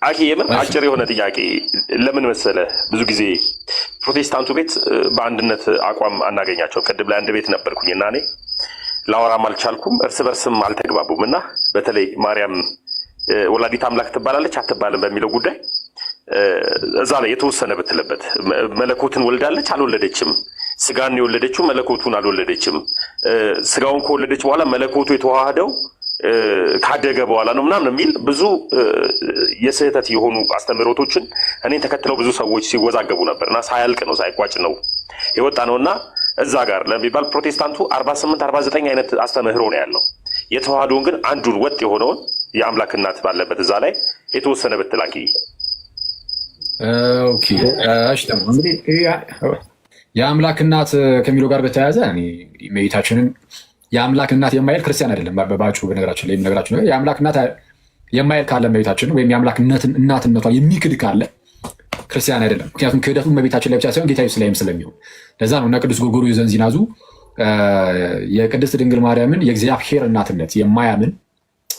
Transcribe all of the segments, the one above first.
አኪ የምን አጭር የሆነ ጥያቄ ለምን መሰለ ብዙ ጊዜ ፕሮቴስታንቱ ቤት በአንድነት አቋም አናገኛቸው። ቅድም ላይ አንድ ቤት ነበርኩኝና እኔ ላወራም አልቻልኩም፣ እርስ በርስም አልተግባቡም እና በተለይ ማርያም ወላዲት አምላክ ትባላለች አትባልም በሚለው ጉዳይ እዛ ላይ የተወሰነ ብትለበት መለኮትን ወልዳለች አልወለደችም፣ ስጋን የወለደችው መለኮቱን አልወለደችም፣ ስጋውን ከወለደች በኋላ መለኮቱ የተዋሃደው ካደገ በኋላ ነው ምናምን የሚል ብዙ የስህተት የሆኑ አስተምህሮቶችን እኔን ተከትለው ብዙ ሰዎች ሲወዛገቡ ነበርና ሳያልቅ ነው ሳይቋጭ ነው የወጣ ነውና እዛ ጋር ለሚባል ፕሮቴስታንቱ 48 49 አይነት አስተምህሮ ነው ያለው። የተዋሃዶን ግን አንዱን ወጥ የሆነውን የአምላክ እናት ባለበት እዛ ላይ የተወሰነ ብትላኪ። ኦኬ እሺ። እንግዲህ የአምላክ እናት ከሚለው ጋር በተያያዘ እኔ ሜዲታችንን የአምላክ እናት የማይል ክርስቲያን አይደለም። በባጩ በነገራችን ላይ የምነግራችሁ ነገር የአምላክ እናት የማይል ካለ እመቤታችን ወይም የአምላክ እናትነቷ የሚክድ ካለ ክርስቲያን አይደለም። ምክንያቱም ክህደቱ እመቤታችን ላይ ብቻ ሳይሆን ጌታ ኢየሱስ ላይም ስለሚሆን ለዛ ነው እና ቅዱስ ጎርጎርዮስ ዘንዚናዙ የቅድስት ድንግል ማርያምን የእግዚአብሔር እናትነት የማያምን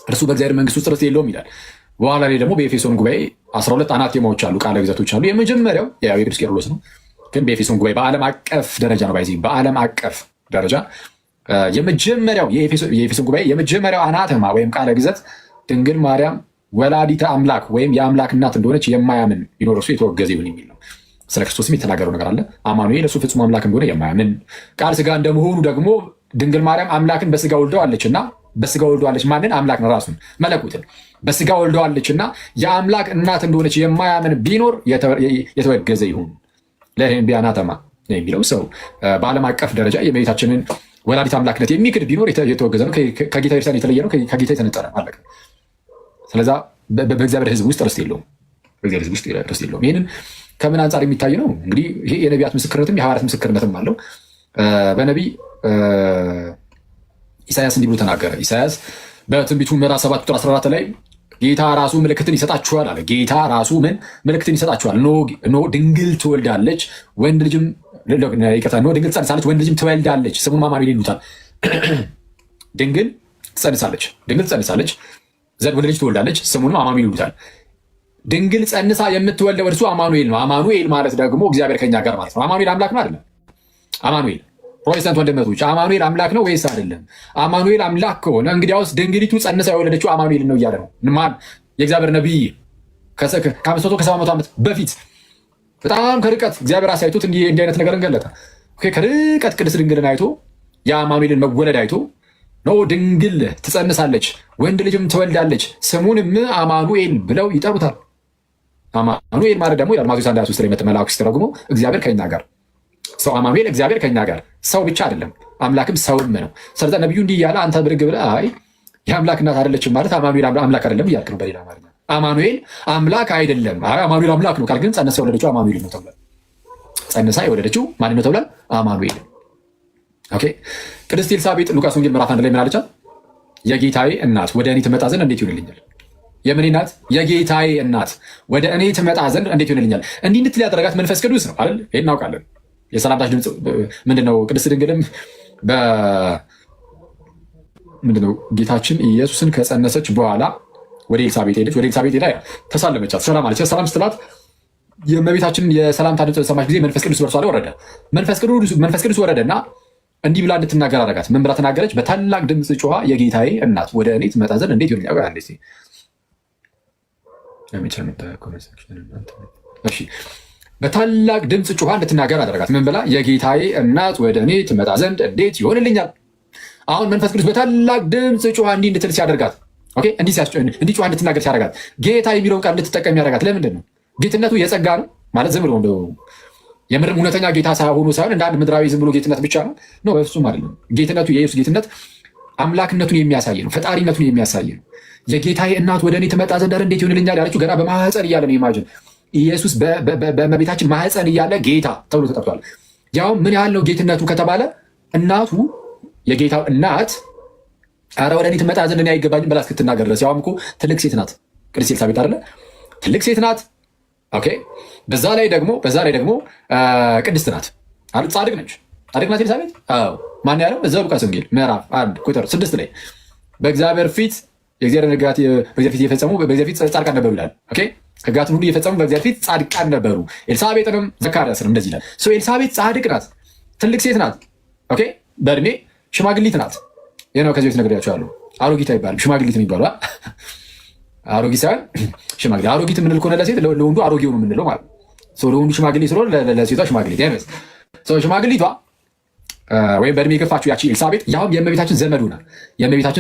እርሱ በእግዚአብሔር መንግስት ውስጥ ርስት የለውም ይላል። በኋላ ላይ ደግሞ በኤፌሶን ጉባኤ 12 አናቴማዎች አሉ፣ ቃለ ግዛቶች አሉ። የመጀመሪያው የቅዱስ ቄርሎስ ነው፣ ግን በኤፌሶን ጉባኤ በዓለም አቀፍ ደረጃ ነው። ባይዚ በዓለም አቀፍ ደረጃ የመጀመሪያው የኤፌሶን ጉባኤ የመጀመሪያው አናተማ ወይም ቃለ ግዘት ድንግል ማርያም ወላዲተ አምላክ ወይም የአምላክ እናት እንደሆነች የማያምን ቢኖር እርሱ የተወገዘ ይሁን የሚል ነው። ስለ ክርስቶስም የተናገረው ነገር አለ። አማኑኤል እሱ ፍጹም አምላክ እንደሆነ የማያምን ቃል ስጋ እንደመሆኑ ደግሞ ድንግል ማርያም አምላክን በስጋ ወልደዋለች እና በስጋ ወልደዋለች ማንን? አምላክ ነው ራሱን መለኮትን በስጋ ወልደዋለች እና የአምላክ እናት እንደሆነች የማያምን ቢኖር የተወገዘ ይሁን ለህም ቢያናተማ የሚለው ሰው በዓለም አቀፍ ደረጃ የእመቤታችንን ወላዲት አምላክነት የሚክድ ቢኖር የተወገዘ ነው። ከጌታ ቤተክርስቲያን የተለየ ነው። ከጌታ የተነጠለ አለቀ። ስለዛ በእግዚአብሔር ሕዝብ ውስጥ ርስት የለውም። በእግዚአብሔር ሕዝብ ውስጥ ርስት የለውም። ይህንን ከምን አንጻር የሚታይ ነው? እንግዲህ ይሄ የነቢያት ምስክርነትም የሐዋርያት ምስክርነትም አለው። በነቢይ ኢሳያስ እንዲህ ብሎ ተናገረ። ኢሳያስ በትንቢቱ ምዕራፍ 7 ቁጥር 14 ላይ ጌታ ራሱ ምልክትን ይሰጣችኋል አለ። ጌታ ራሱ ምን ምልክትን ይሰጣችኋል? ኖ ድንግል ትወልዳለች፣ ወንድ ልጅም ይቅርታ፣ ኖ ድንግል ትጸንሳለች፣ ወንድ ልጅም ትወልዳለች፣ ስሙን አማኑኤል ይሉታል። ድንግል ትጸንሳለች ወንድ ልጅ ትወልዳለች፣ ስሙንም አማኑኤል ይሉታል። ድንግል ጸንሳ የምትወልደው እርሱ አማኑኤል ነው። አማኑኤል ማለት ደግሞ እግዚአብሔር ከኛ ጋር ማለት ነው። አማኑኤል አምላክ ነው አይደለም? አማኑኤል ፕሮቴስታንት ወንድመቶች አማኑኤል አምላክ ነው ወይስ አይደለም? አማኑኤል አምላክ ከሆነ እንግዲያውስ ድንግሊቱ ጸንሳ የወለደችው አማኑኤል ነው እያለ ነው። ማን? የእግዚአብሔር ነቢይ ከ500 ዓመት በፊት በጣም ከርቀት እግዚአብሔር አሳይቶት እንዲህ አይነት ነገርን ገለጠ። ከርቀት ቅድስት ድንግልን አይቶ የአማኑኤልን መወለድ አይቶ ነው ድንግል ትጸንሳለች፣ ወንድ ልጅም ትወልዳለች፣ ስሙንም አማኑኤል ብለው ይጠሩታል። አማኑኤል ማለት ደግሞ ማቴዎስ 1:23 ላይ መልአኩ ሲተረጉመው እግዚአብሔር ከኛ ጋር ሰው አማኑኤል እግዚአብሔር ከኛ ጋር ሰው ብቻ አይደለም አምላክም ሰውም ነው። ስለዛ ነቢዩ እንዲህ እያለ አንተ ብድግ ብለህ አይ የአምላክ እናት አይደለችም ማለት አማኑኤል አምላክ አይደለም እያልክ ነው። በሌላ አማርኛ አማኑኤል አምላክ አይደለም፣ አማኑኤል አምላክ ነው ካል ግን ጸንሳ የወለደችው አማኑኤል ነው ተብሏል። ጸንሳ የወለደችው ማን ነው ተብሏል? አማኑኤል። ኦኬ። ቅድስት ኤልሳቤጥ ሉቃስ ወንጌል ምዕራፍ 1 ላይ ምን አለቻት? የጌታዬ እናት ወደ እኔ ትመጣ ዘንድ እንዴት ይሆንልኛል? የምን እናት? የጌታዬ እናት ወደ እኔ ትመጣ ዘንድ እንዴት ይሆንልኛል? እንዲህ እንድትል ያደረጋት መንፈስ ቅዱስ ነው አይደል? ይሄን እናውቃለን። የሰላምታች ድምፅ ምንድነው? ቅድስት ድንግልም ምንድነው ጌታችን ኢየሱስን ከጸነሰች በኋላ ወደ ኤልሳቤጥ ሄደች። ወደ ኤልሳቤጥ ሄዳ ተሳለመቻት፣ ሰላም አለች። ሰላም ስትላት የእመቤታችንን የሰላምታ ድምፅ በሰማች ጊዜ መንፈስ ቅዱስ በእርሷ ላይ ወረደ። መንፈስ ቅዱስ ወረደና እንዲህ ብላ እንድትናገር አደረጋት። ምን ብላ ተናገረች? በታላቅ ድምፅ ጮኻ የጌታዬ እናት ወደ እኔ ትመጣ ዘንድ እንዴት ይሆንልኛል? በታላቅ ድምፅ ጮኻ እንድትናገር አደረጋት። ምን ብላ? የጌታዬ እናት ወደ እኔ ትመጣ ዘንድ እንዴት ይሆንልኛል? አሁን መንፈስ ቅዱስ በታላቅ ድምፅ ጮኻ እንዲህ እንድትል ሲያደርጋት፣ እንዲህ ጮኻ እንድትናገር ሲያደርጋት ጌታ የሚለውን ቃል እንድትጠቀም ያደርጋት ለምንድን ነው? ጌትነቱ የጸጋ ነው ማለት ዝም ብሎ የምድር እውነተኛ ጌታ ሆኖ ሳይሆን እንደ አንድ ምድራዊ ዝም ብሎ ጌትነት ብቻ ነው ነው። በፍጹም አይደለም። ጌትነቱ የኢየሱስ ጌትነት አምላክነቱን የሚያሳይ ነው፣ ፈጣሪነቱን የሚያሳይ ነው። የጌታዬ እናት ወደ እኔ ትመጣ ዘንድ እንዴት ይሆንልኛል ያለችው ገና በማህፀን እያለ ነው። ኢማጅን ኢየሱስ በእመቤታችን ማህፀን እያለ ጌታ ተብሎ ተጠርቷል። ያው ምን ያህል ነው ጌትነቱ ከተባለ እናቱ የጌታው እናት ኧረ ወደ እኔ ትመጣ ዘንድ እኔ አይገባኝም ብላ እስክትናገር ድረስ ያውም እኮ ትልቅ ሴት ናት ቅድስት ኤልሳቤጥ አይደለ? ትልቅ ሴት ናት። ኦኬ። በዛ ላይ ደግሞ ቅድስት ናት፣ ጻድቅ ነች። ጻድቅ ናት ኤልሳቤጥ። አዎ። ማን ያለው? እዛው ሉቃስ ወንጌል ምዕራፍ 1 ቁጥር 6 ላይ በእግዚአብሔር ፊት የእግዚአብሔር ነጋት በእግዚአብሔር ፊት የፈጸሙ በእግዚአብሔር ፊት ጻድቃን ነበሩ ይላል። ኦኬ። ሕግጋትን ሁሉ የፈጸሙ በእግዚአብሔር ፊት ጻድቃን ነበሩ። ኤልሳቤጥንም ዘካርያስንም እንደዚህ ይላል። ኤልሳቤጥ ጻድቅ ናት፣ ትልቅ ሴት ናት። ኦኬ በእድሜ ሽማግሊት ናት። ይህ ነው ከዚህ ቤት ነግሬያቸዋለሁ። አሮጊት አይባልም፣ ሽማግሊት የሚባሉ አሮጊት ሳይሆን ሽማግሌ። አሮጊት የምንል ከሆነ ለሴት ለወንዱ አሮጌው ነው የምንለው ማለት ነው። ለወንዱ ሽማግሌ ስለሆነ ለሴቷ ሽማግሌት ያመስ ሽማግሊቷ ወይም በእድሜ የገፋችው ያቺ ኤልሳቤጥ ያውም የእመቤታችን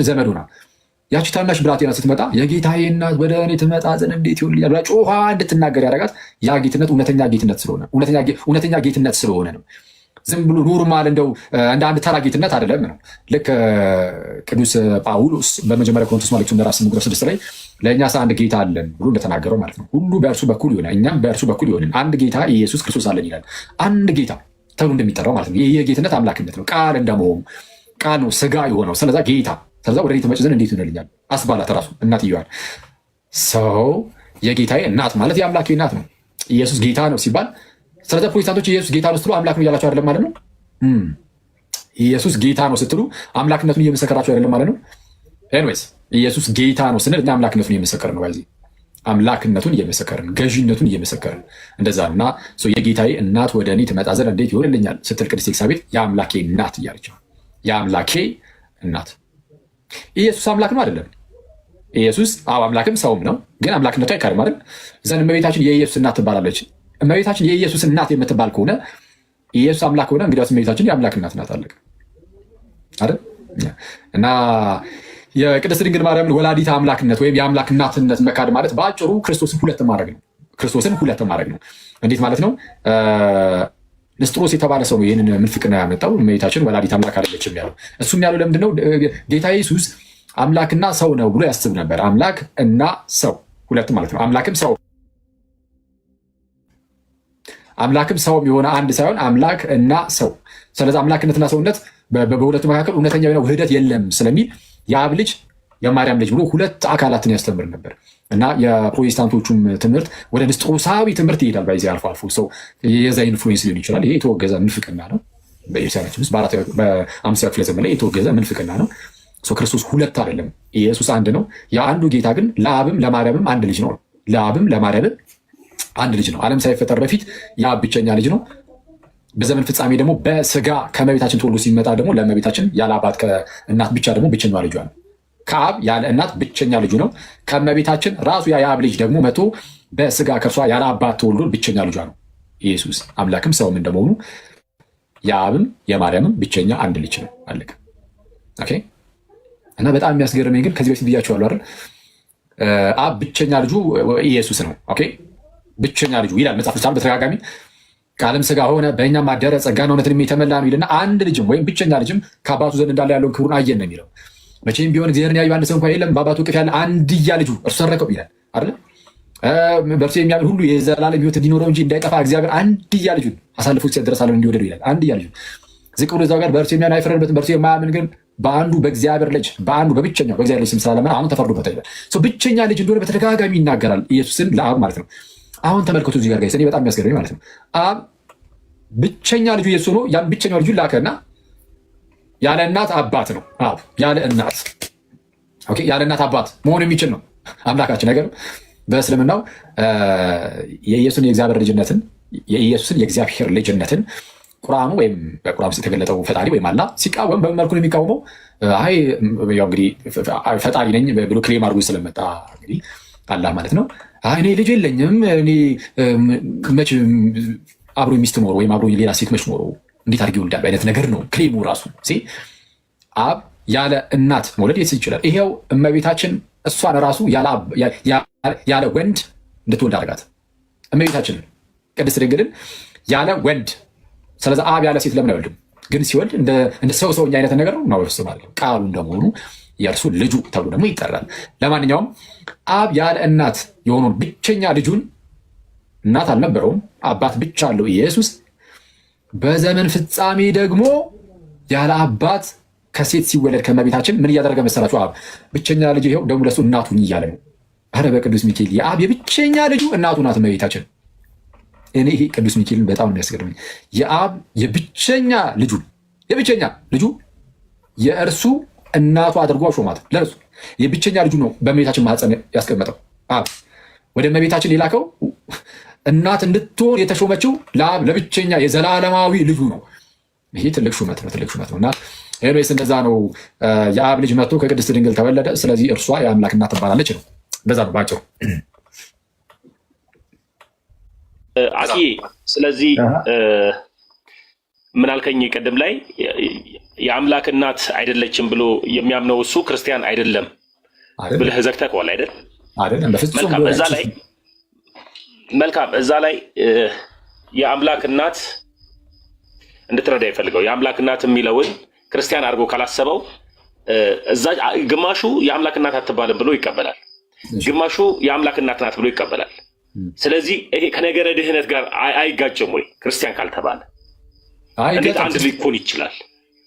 ዘመድ ሆና ያቺ ታናሽ ብላቴና ስትመጣ የጌታዬ እናት ወደ እኔ ትመጣ ዘንድ እንዴት ይሆንልኛል ብላ ጮኻ እንድትናገር ያደረጋት ያ ጌትነት እውነተኛ ጌትነት ስለሆነ ነው። ዝም ብሎ ኖርማል እንደው እንደ አንድ ተራ ጌትነት አይደለም ነው። ልክ ቅዱስ ጳውሎስ በመጀመሪያ ቆሮንቶስ መልእክቱ ምዕራፍ 8:6 ላይ ለእኛስ አንድ ጌታ አለን ብሎ እንደተናገረው ማለት ነው። ሁሉ በእርሱ በኩል ይሆናል፣ እኛም በእርሱ በኩል ይሆንን አንድ ጌታ ኢየሱስ ክርስቶስ አለን ይላል። አንድ ጌታ ተብሎ እንደሚጠራው ማለት ነው። ይህ ጌትነት አምላክነት ነው። ቃል እንደመሆኑ ቃል ነው ስጋ የሆነው። ስለዛ ጌታ ስለዛ ወደ እኔ ትመጪ ዘንድ እንዴት ይሆንልኛል አስባላት ራሱ እናትየዋን። ሰው የጌታዬ እናት ማለት የአምላኬ እናት ነው። ኢየሱስ ጌታ ነው ሲባል ስለዚ ፕሮቴስታንቶች ኢየሱስ ጌታ ነው ስትሉ አምላክ ነው እያላቸው አይደለም ማለት ነው። ኢየሱስ ጌታ ነው ስትሉ አምላክነቱን እየመሰከራቸው አይደለም ማለት ነው። ኤኒዌይስ ኢየሱስ ጌታ ነው ስንል እና አምላክነቱን እየመሰከርን ነው። በዚህ አምላክነቱን እየመሰከርን ገዥነቱን እየመሰከርን እንደዛ እና የጌታዬ እናት ወደ እኔ ትመጣ ዘንድ እንዴት ይሆንልኛል ስትል ቅድስት ኤልሳቤጥ የአምላኬ እናት እያለች ነው። የአምላኬ እናት ኢየሱስ አምላክ ነው አይደለም? ኢየሱስ አምላክም ሰውም ነው፣ ግን አምላክነቱ አይካድም አይደል? ዘንድ እመቤታችን የኢየሱስ እናት ትባላለች። እመቤታችን የኢየሱስ እናት የምትባል ከሆነ ኢየሱስ አምላክ ሆነ፣ እንግዲያውስ እመቤታችን የአምላክ እናት ናት። አለቀ አይደል? እና የቅድስት ድንግል ማርያምን ወላዲተ አምላክነት ወይም የአምላክ እናትነት መካድ ማለት በአጭሩ ክርስቶስን ሁለት ማድረግ ነው። እንዴት ማለት ነው? ንስጥሮስ የተባለ ሰው ነው ይህንን ምንፍቅና ያመጣው። እመቤታችን ወላዲተ አምላክ አይደለችም ያለው። እሱም ያለው ለምንድነው? ጌታ ኢየሱስ አምላክና ሰው ነው ብሎ ያስብ ነበር። አምላክ እና ሰው ሁለት ማለት ነው። አምላክም ሰውም የሆነ አንድ ሳይሆን አምላክ እና ሰው። ስለዚህ አምላክነትና ሰውነት በሁለቱ መካከል እውነተኛ የሆነ ውህደት የለም ስለሚል የአብ ልጅ የማርያም ልጅ ብሎ ሁለት አካላትን ያስተምር ነበር እና የፕሮቴስታንቶቹም ትምህርት ወደ ንስጥሮሳዊ ትምህርት ይሄዳል። ባይዚ አልፎ ሰው የዛ ኢንፍሉዌንስ ሊሆን ይችላል። ይሄ የተወገዘ ምንፍቅና ነው። በኢትዮጵያችን ውስጥ በ5ኛው ክፍለ ዘመን ላይ የተወገዘ ምንፍቅና ነው። ክርስቶስ ሁለት አይደለም፣ ኢየሱስ አንድ ነው። የአንዱ ጌታ ግን ለአብም ለማርያምም አንድ ልጅ ነው። ለአብም ለማርያምም አንድ ልጅ ነው። ዓለም ሳይፈጠር በፊት የአብ ብቸኛ ልጅ ነው። በዘመን ፍጻሜ ደግሞ በስጋ ከእመቤታችን ተወልዶ ሲመጣ ደግሞ ለእመቤታችን ያለ አባት ከእናት ብቻ ደግሞ ብቸኛዋ ልጇ ነው። ከአብ ያለ እናት ብቸኛ ልጁ ነው። ከእመቤታችን ራሱ የአብ ልጅ ደግሞ መቶ በስጋ ከእርሷ ያለ አባት ተወልዶ ብቸኛ ልጇ ነው። ኢየሱስ አምላክም ሰውም እንደመሆኑ የአብም የማርያምም ብቸኛ አንድ ልጅ ነው። አለቀ። ኦኬ። እና በጣም የሚያስገርመኝ ግን ከዚህ በፊት ብያቸዋለሁ አይደል? አብ ብቸኛ ልጁ ኢየሱስ ነው። ኦኬ። ብቸኛ ልጁ ይላል መጽሐፍ ቅዱስ በተደጋጋሚ ቃልም ስጋ ሆነ በእኛም አደረ ጸጋና እውነትን የተመላ ነው ይልና አንድ ልጅም ወይም ብቸኛ ልጅም ከአባቱ ዘንድ እንዳለ ያለውን ክብሩን አየን ነው የሚለው። መቼም ቢሆን እግዚአብሔርን ያዩ አንድ ሰው እንኳን የለም፣ በአባቱ እቅፍ ያለ አንድያ ልጁ እርሱ ሰረቀው ይላል አይደል? በእርሱ የሚያምን ሁሉ የዘላለም ሕይወት እንዲኖረው እንጂ እንዳይጠፋ እግዚአብሔር አንድያ ልጁን አሳልፎ ሲሰጥ ድረስ ዓለምን እንዲወደዱ ይላል። አንድያ ልጁን ዝቅ ብሎ እዛው ጋር በእርሱ የሚያምን አይፈረድበትም፣ በእርሱ የማያምን ግን በአንዱ በእግዚአብሔር ልጅ በአንዱ በብቸኛው በእግዚአብሔር ልጅ ስም ስላላመነ አሁን ተፈርዶበታል ይላል። ብቸኛ ልጅ እንደሆነ በተደጋጋሚ ይናገራል ኢየሱስን ለአብ ማለት ነው። አሁን ተመልከቱ እዚህ ጋር እኔ በጣም የሚያስገርመኝ ማለት ነው አብ ብቸኛ ልጁ ኢየሱስ ሆኖ ያን ብቸኛው ልጁን ላከና ያለ እናት አባት ነው። አብ ያለ እናት ኦኬ፣ ያለ እናት አባት መሆን የሚችል ነው አምላካችን። ነገር በእስልምናው የኢየሱስን የእግዚአብሔር ልጅነትን የኢየሱስን የእግዚአብሔር ልጅነትን ቁርአኑ ወይም በቁርአን ውስጥ የተገለጠው ፈጣሪ ወይም አላህ ሲቃወም በምን መልኩ ነው የሚቃወመው? አይ ያው እንግዲህ ፈጣሪ ነኝ ብሎ ክሌም አድርጎ ስለመጣ እንግዲህ አላህ ማለት ነው እኔ ልጅ የለኝም እኔ መች አብሮ ሚስት ኖሮ ወይም አብሮ ሌላ ሴት መች ኖሮ እንዴት አድርጌ ይወልዳል አይነት ነገር ነው ክሌሙ ራሱ። አብ ያለ እናት መውለድ ይችላል። ይሄው እመቤታችን እሷን ራሱ ያለ ወንድ እንድትወልድ አድርጋት እመቤታችን ቅድስት ድንግልን ያለ ወንድ። ስለዚህ አብ ያለ ሴት ለምን አይወልድም? ግን ሲወልድ እንደ ሰውኛ አይነት ነገር ነው ማለት ቃሉ እንደመሆኑ የእርሱ ልጁ ተብሎ ደግሞ ይጠራል። ለማንኛውም አብ ያለ እናት የሆነውን ብቸኛ ልጁን እናት አልነበረውም፣ አባት ብቻ አለው ኢየሱስ። በዘመን ፍጻሜ ደግሞ ያለ አባት ከሴት ሲወለድ ከእመቤታችን ምን እያደረገ መሰላችሁ? አብ ብቸኛ ልጅ ይኸው ደግሞ ለሱ እናቱን እያለ ነው። ኧረ በቅዱስ ሚካኤል የአብ የብቸኛ ልጁ እናቱ ናት እመቤታችን። እኔ ይሄ ቅዱስ ሚካኤልን በጣም የሚያስገርመኝ የአብ የብቸኛ ልጁ የእርሱ እናቱ አድርጎ ሾማት። ለእርሱ የብቸኛ ልጁ ነው በእመቤታችን ማህፀን ያስቀመጠው አብ። ወደ እመቤታችን የላከው እናት እንድትሆን የተሾመችው ለአብ ለብቸኛ የዘላለማዊ ልጁ ነው። ይሄ ትልቅ ሹመት ነው እና ኤኒዌይስ እንደዛ ነው። የአብ ልጅ መጥቶ ከቅድስት ድንግል ተወለደ። ስለዚህ እርሷ የአምላክ እናት ትባላለች ነው። እንደዛ ነው ባጭሩ። አኪ ስለዚህ ምን አልከኝ ቅድም ላይ የአምላክ እናት አይደለችም ብሎ የሚያምነው እሱ ክርስቲያን አይደለም ብለህ ዘግተኸዋል አይደል? አይደለም በፍጹም። መልካም እዛ ላይ የአምላክ እናት እንድትረዳ ይፈልገው የአምላክ እናት የሚለውን ክርስቲያን አድርጎ ካላሰበው እዛ ግማሹ የአምላክ እናት አትባልም ብሎ ይቀበላል፣ ግማሹ የአምላክ እናት ናት ብሎ ይቀበላል። ስለዚህ ይሄ ከነገረ ድህነት ጋር አይጋጭም ወይ? ክርስቲያን ካልተባለ እንዴት አንድ ሊኮን ይችላል?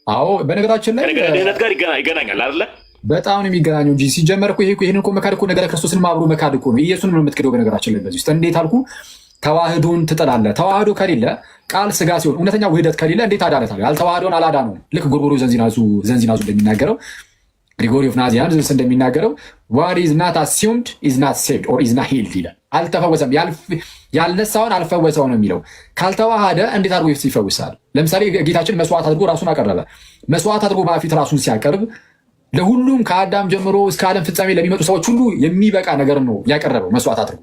አዎ በነገራችን ላይ ከነገረ ድህነት ጋር ይገናኛል አይደለ? በጣም ነው የሚገናኘው እንጂ ሲጀመር እኮ ይሄንን እኮ መካድ እኮ ነገረ ክርስቶስን አብሮ መካድ እኮ ነው። ኢየሱስን ነው የምትክደው። በነገራችን ላይ በዚህ ውስጥ እንዴት አልኩ? ተዋህዶን ትጠላለህ። ተዋህዶ ከሌለ ቃል ስጋ ሲሆን እውነተኛ ውህደት ከሌለ እንዴት አዳነታል? ያልተዋህዶን አላዳነውም። ልክ ጎርጎርዮስ ዘንዚናዙ እንደሚናገረው ግሪጎሪ ኦፍ ናዚያንስ እንደሚናገረው what is not assumed is not saved or is not healed ይላል። አልተፈወሰም፣ ያልነሳውን አልፈወሰው ነው የሚለው። ካልተዋሃደ እንዴት አድርጎ ይፈውሳል? ለምሳሌ ጌታችን መስዋዕት አድርጎ ራሱን አቀረበ። መስዋዕት አድርጎ በፊት ራሱን ሲያቀርብ ለሁሉም ከአዳም ጀምሮ እስከ ዓለም ፍጻሜ ለሚመጡ ሰዎች ሁሉ የሚበቃ ነገር ነው ያቀረበው መስዋዕት አድርጎ።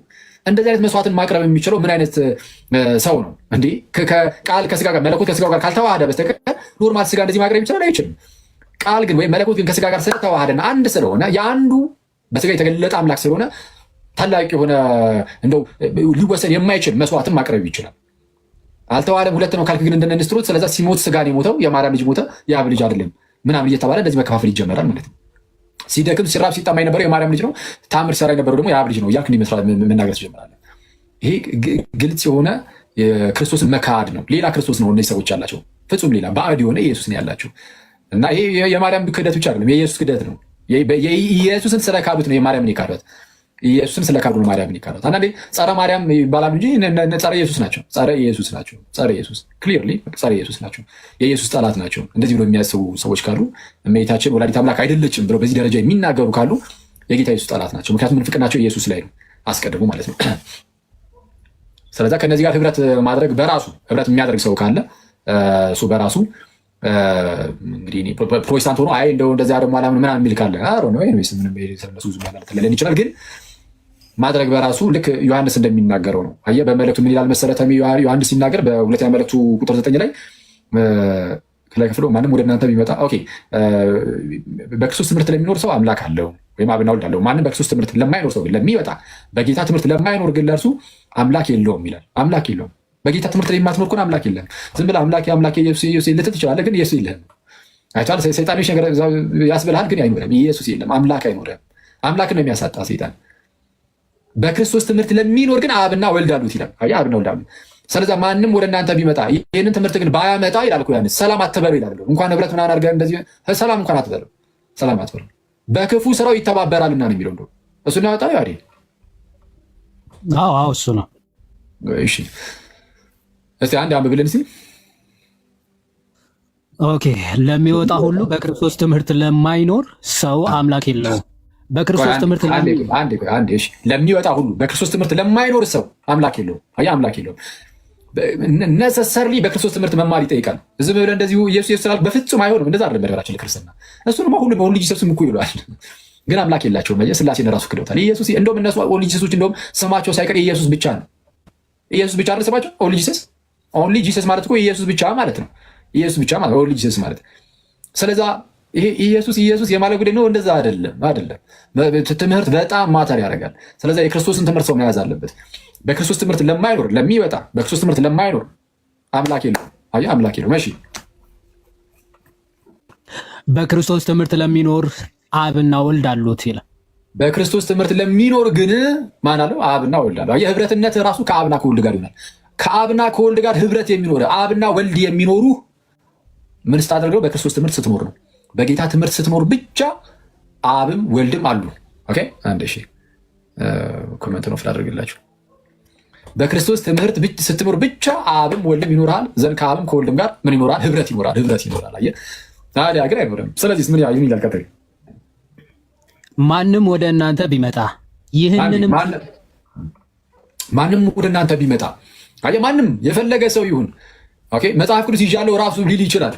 እንደዚህ አይነት መስዋዕትን ማቅረብ የሚችለው ምን አይነት ሰው ነው እንዴ? ቃል ከስጋ ጋር መለኮት ከስጋው ጋር ካልተዋሃደ በስተቀር ኖርማል ስጋ እንደዚህ ማቅረብ ይችላል? አይችልም። ቃል ግን ወይም መለኮት ግን ከስጋ ጋር ስለተዋሃደና አንድ ስለሆነ የአንዱ በስጋ የተገለጠ አምላክ ስለሆነ ታላቅ የሆነ እንደው ሊወሰድ የማይችል መስዋዕትን ማቅረብ ይችላል። አልተዋሃደም ሁለት ነው ካልክ ግን እንደነ ንስጥሮስ ስለዛ ሲሞት ስጋ ነው የሞተው የማርያም ልጅ ሞተ የአብ ልጅ አይደለም ምናምን እየተባለ እንደዚህ መከፋፈል ይጀመራል ማለት ነው። ሲደክም ሲራብ ሲጠማ የነበረው የማርያም ልጅ ነው፣ ታምር ሲሰራ የነበረው ደግሞ የአብ ልጅ ነው እያልክ እንዲመስላ መናገር ትጀምራለህ። ይሄ ግልጽ የሆነ የክርስቶስን መካድ ነው። ሌላ ክርስቶስ ነው እነዚህ ሰዎች ያላቸው፣ ፍጹም ሌላ ባዕድ የሆነ ኢየሱስ ነው ያላቸው። እና ይሄ የማርያም ክህደት ብቻ አይደለም፣ የኢየሱስ ክህደት ነው። ኢየሱስን ስለካዱት ነው የማርያምን የካዱት። ኢየሱስን ስለካዱ ነው ማርያምን የካዱት። አንዳንዴ ጸረ ማርያም ይባላል እንጂ ጸረ ኢየሱስ ናቸው። ጸረ ኢየሱስ ናቸው። ጸረ ኢየሱስ ክሊርሊ ጸረ ኢየሱስ ናቸው። የኢየሱስ ጠላት ናቸው። እንደዚህ ብሎ የሚያስቡ ሰዎች ካሉ እመቤታችን ወላዲተ አምላክ አይደለችም ብለው በዚህ ደረጃ የሚናገሩ ካሉ የጌታ ኢየሱስ ጠላት ናቸው። ምክንያቱም ምንፍቅናቸው ኢየሱስ ላይ ነው አስቀድሞ ማለት ነው። ስለዛ ከነዚህ ጋር ህብረት ማድረግ በራሱ ህብረት የሚያደርግ ሰው ካለ እሱ በራሱ እንግዲህ ፕሮቴስታንት ሆኖ አይ እንደው እንደዚያ ደግሞ አላምን ምናምን የሚል ካለ ስለነሱ ብዙ ማለት ሊለን ይችላል። ግን ማድረግ በራሱ ልክ ዮሐንስ እንደሚናገረው ነው። አየህ በመልእክቱ ምን ይላል መሰለህ? ዮሐንስ ሲናገር በሁለተኛ መልእክቱ ቁጥር 9 ላይ ከላይ ክፍሎ ማንም ወደ እናንተ ቢመጣ በክርስቶስ ትምህርት ለሚኖር ሰው አምላክ አለው ወይም አብና ወልድ አለው። ማንም በክርስቶስ ትምህርት ለማይኖር ሰው ግን ለሚመጣ በጌታ ትምህርት ለማይኖር ግን ለእርሱ አምላክ የለውም ይላል። አምላክ የለውም። በጌታ ትምህርት ላይ የማትኖር ከሆነ አምላክ የለም። ዝም ብለህ አምላክ ኢየሱስ ልትል ትችላለህ፣ ግን ኢየሱስ የለህም። አይተሃል? ሰይጣኖች ነገር ያስብልሃል፣ ግን አይኖርም። ኢየሱስ የለም፣ አምላክ አይኖርም። አምላክ ነው የሚያሳጣ ሰይጣን። በክርስቶስ ትምህርት ለሚኖር ግን አብና ወልድ አሉት ይላል። አብና ወልድ አሉት። ስለዚህ ማንም ወደ እናንተ ቢመጣ ይህንን ትምህርት ግን ባያመጣ ይላል እኮ ያንስ ሰላም አትበሉ ይላል። እንኳን ህብረት ምናምን አድርገህ እንደዚህ ሰላም እንኳን አትበሉ፣ ሰላም አትበሉ፣ በክፉ ስራው ይተባበራልና ነው የሚለው። እንደው እሱ ነው ያወጣው አይደል? አዎ እሱ ነው። እሺ እስቲ አንድ አንብብልን እስቲ። ኦኬ ለሚወጣ ሁሉ በክርስቶስ ትምህርት ለማይኖር ሰው አምላክ የለውም። በክርስቶስ ትምህርት አንድ እሺ ለሚወጣ ሁሉ በክርስቶስ ትምህርት ለማይኖር ሰው አምላክ የለውም። አያ አምላክ የለውም። ነሰሰርሊ በክርስቶስ ትምህርት መማር ይጠይቃል። ዝም ብለህ እንደዚሁ ኢየሱስ ስላል በፍጹም አይሆንም። እንደዛ አይደለም ነገራችን ለክርስትና። እሱንም ሁሉ ኦንሊ ጂሰስም እኮ ይሏል፣ ግን አምላክ የላቸውም። ስላሴን ራሱ ክደውታል። ኢየሱስ እንደውም እነሱ ኦንሊ ጂሰሶች እንደውም ስማቸው ሳይቀር ኢየሱስ ብቻ ነው። ኢየሱስ ብቻ አይደል ስማቸው? ኦንሊ ጂሰስ። ኦንሊ ጂሰስ ማለት እኮ ኢየሱስ ብቻ ማለት ነው። ኢየሱስ ብቻ ማለት ኦንሊ ጂሰስ ማለት። ስለዛ ይሄ ኢየሱስ የማለት ጉዳይ ነው። እንደዛ አይደለም። ትምህርት በጣም ማተር ያደርጋል። ስለዛ የክርስቶስን ትምህርት ሰው መያዝ አለበት። በክርስቶስ ትምህርት ለማይኖር ለሚወጣ በክርስቶስ ትምህርት ለማይኖር አምላክ የለውም። አየህ አምላክ የለውም። እሺ በክርስቶስ ትምህርት ለሚኖር አብና ወልድ አሉት ይላል። በክርስቶስ ትምህርት ለሚኖር ግን ማን አለው? አብና ወልድ አለው። አየህ ህብረትነት ራሱ ከአብና ከወልድ ጋር ይሆናል። ከአብና ከወልድ ጋር ህብረት የሚኖር አብና ወልድ የሚኖሩ ምን ስታደርገው? በክርስቶስ ትምህርት ስትኖር ነው። በጌታ ትምህርት ስትኖር ብቻ አብም ወልድም አሉ። ኦኬ አንድ እሺ ኮሜንት ነው ፍላደርግላችሁ። በክርስቶስ ትምህርት ስትኖር ብቻ አብም ወልድም ይኖራል። ዘንድ ከአብም ከወልድም ጋር ምን ይኖራል? ህብረት ይኖራል። አየህ ታዲያ ግን አይኖርም። ስለዚህ ምን ይላል ቀጥታ? ማንም ወደ እናንተ ቢመጣ ይህንንም ማንም ወደ እናንተ ቢመጣ አየህ፣ ማንም የፈለገ ሰው ይሁን ኦኬ፣ መጽሐፍ ቅዱስ ይዣለሁ ራሱ ሊል ይችላል።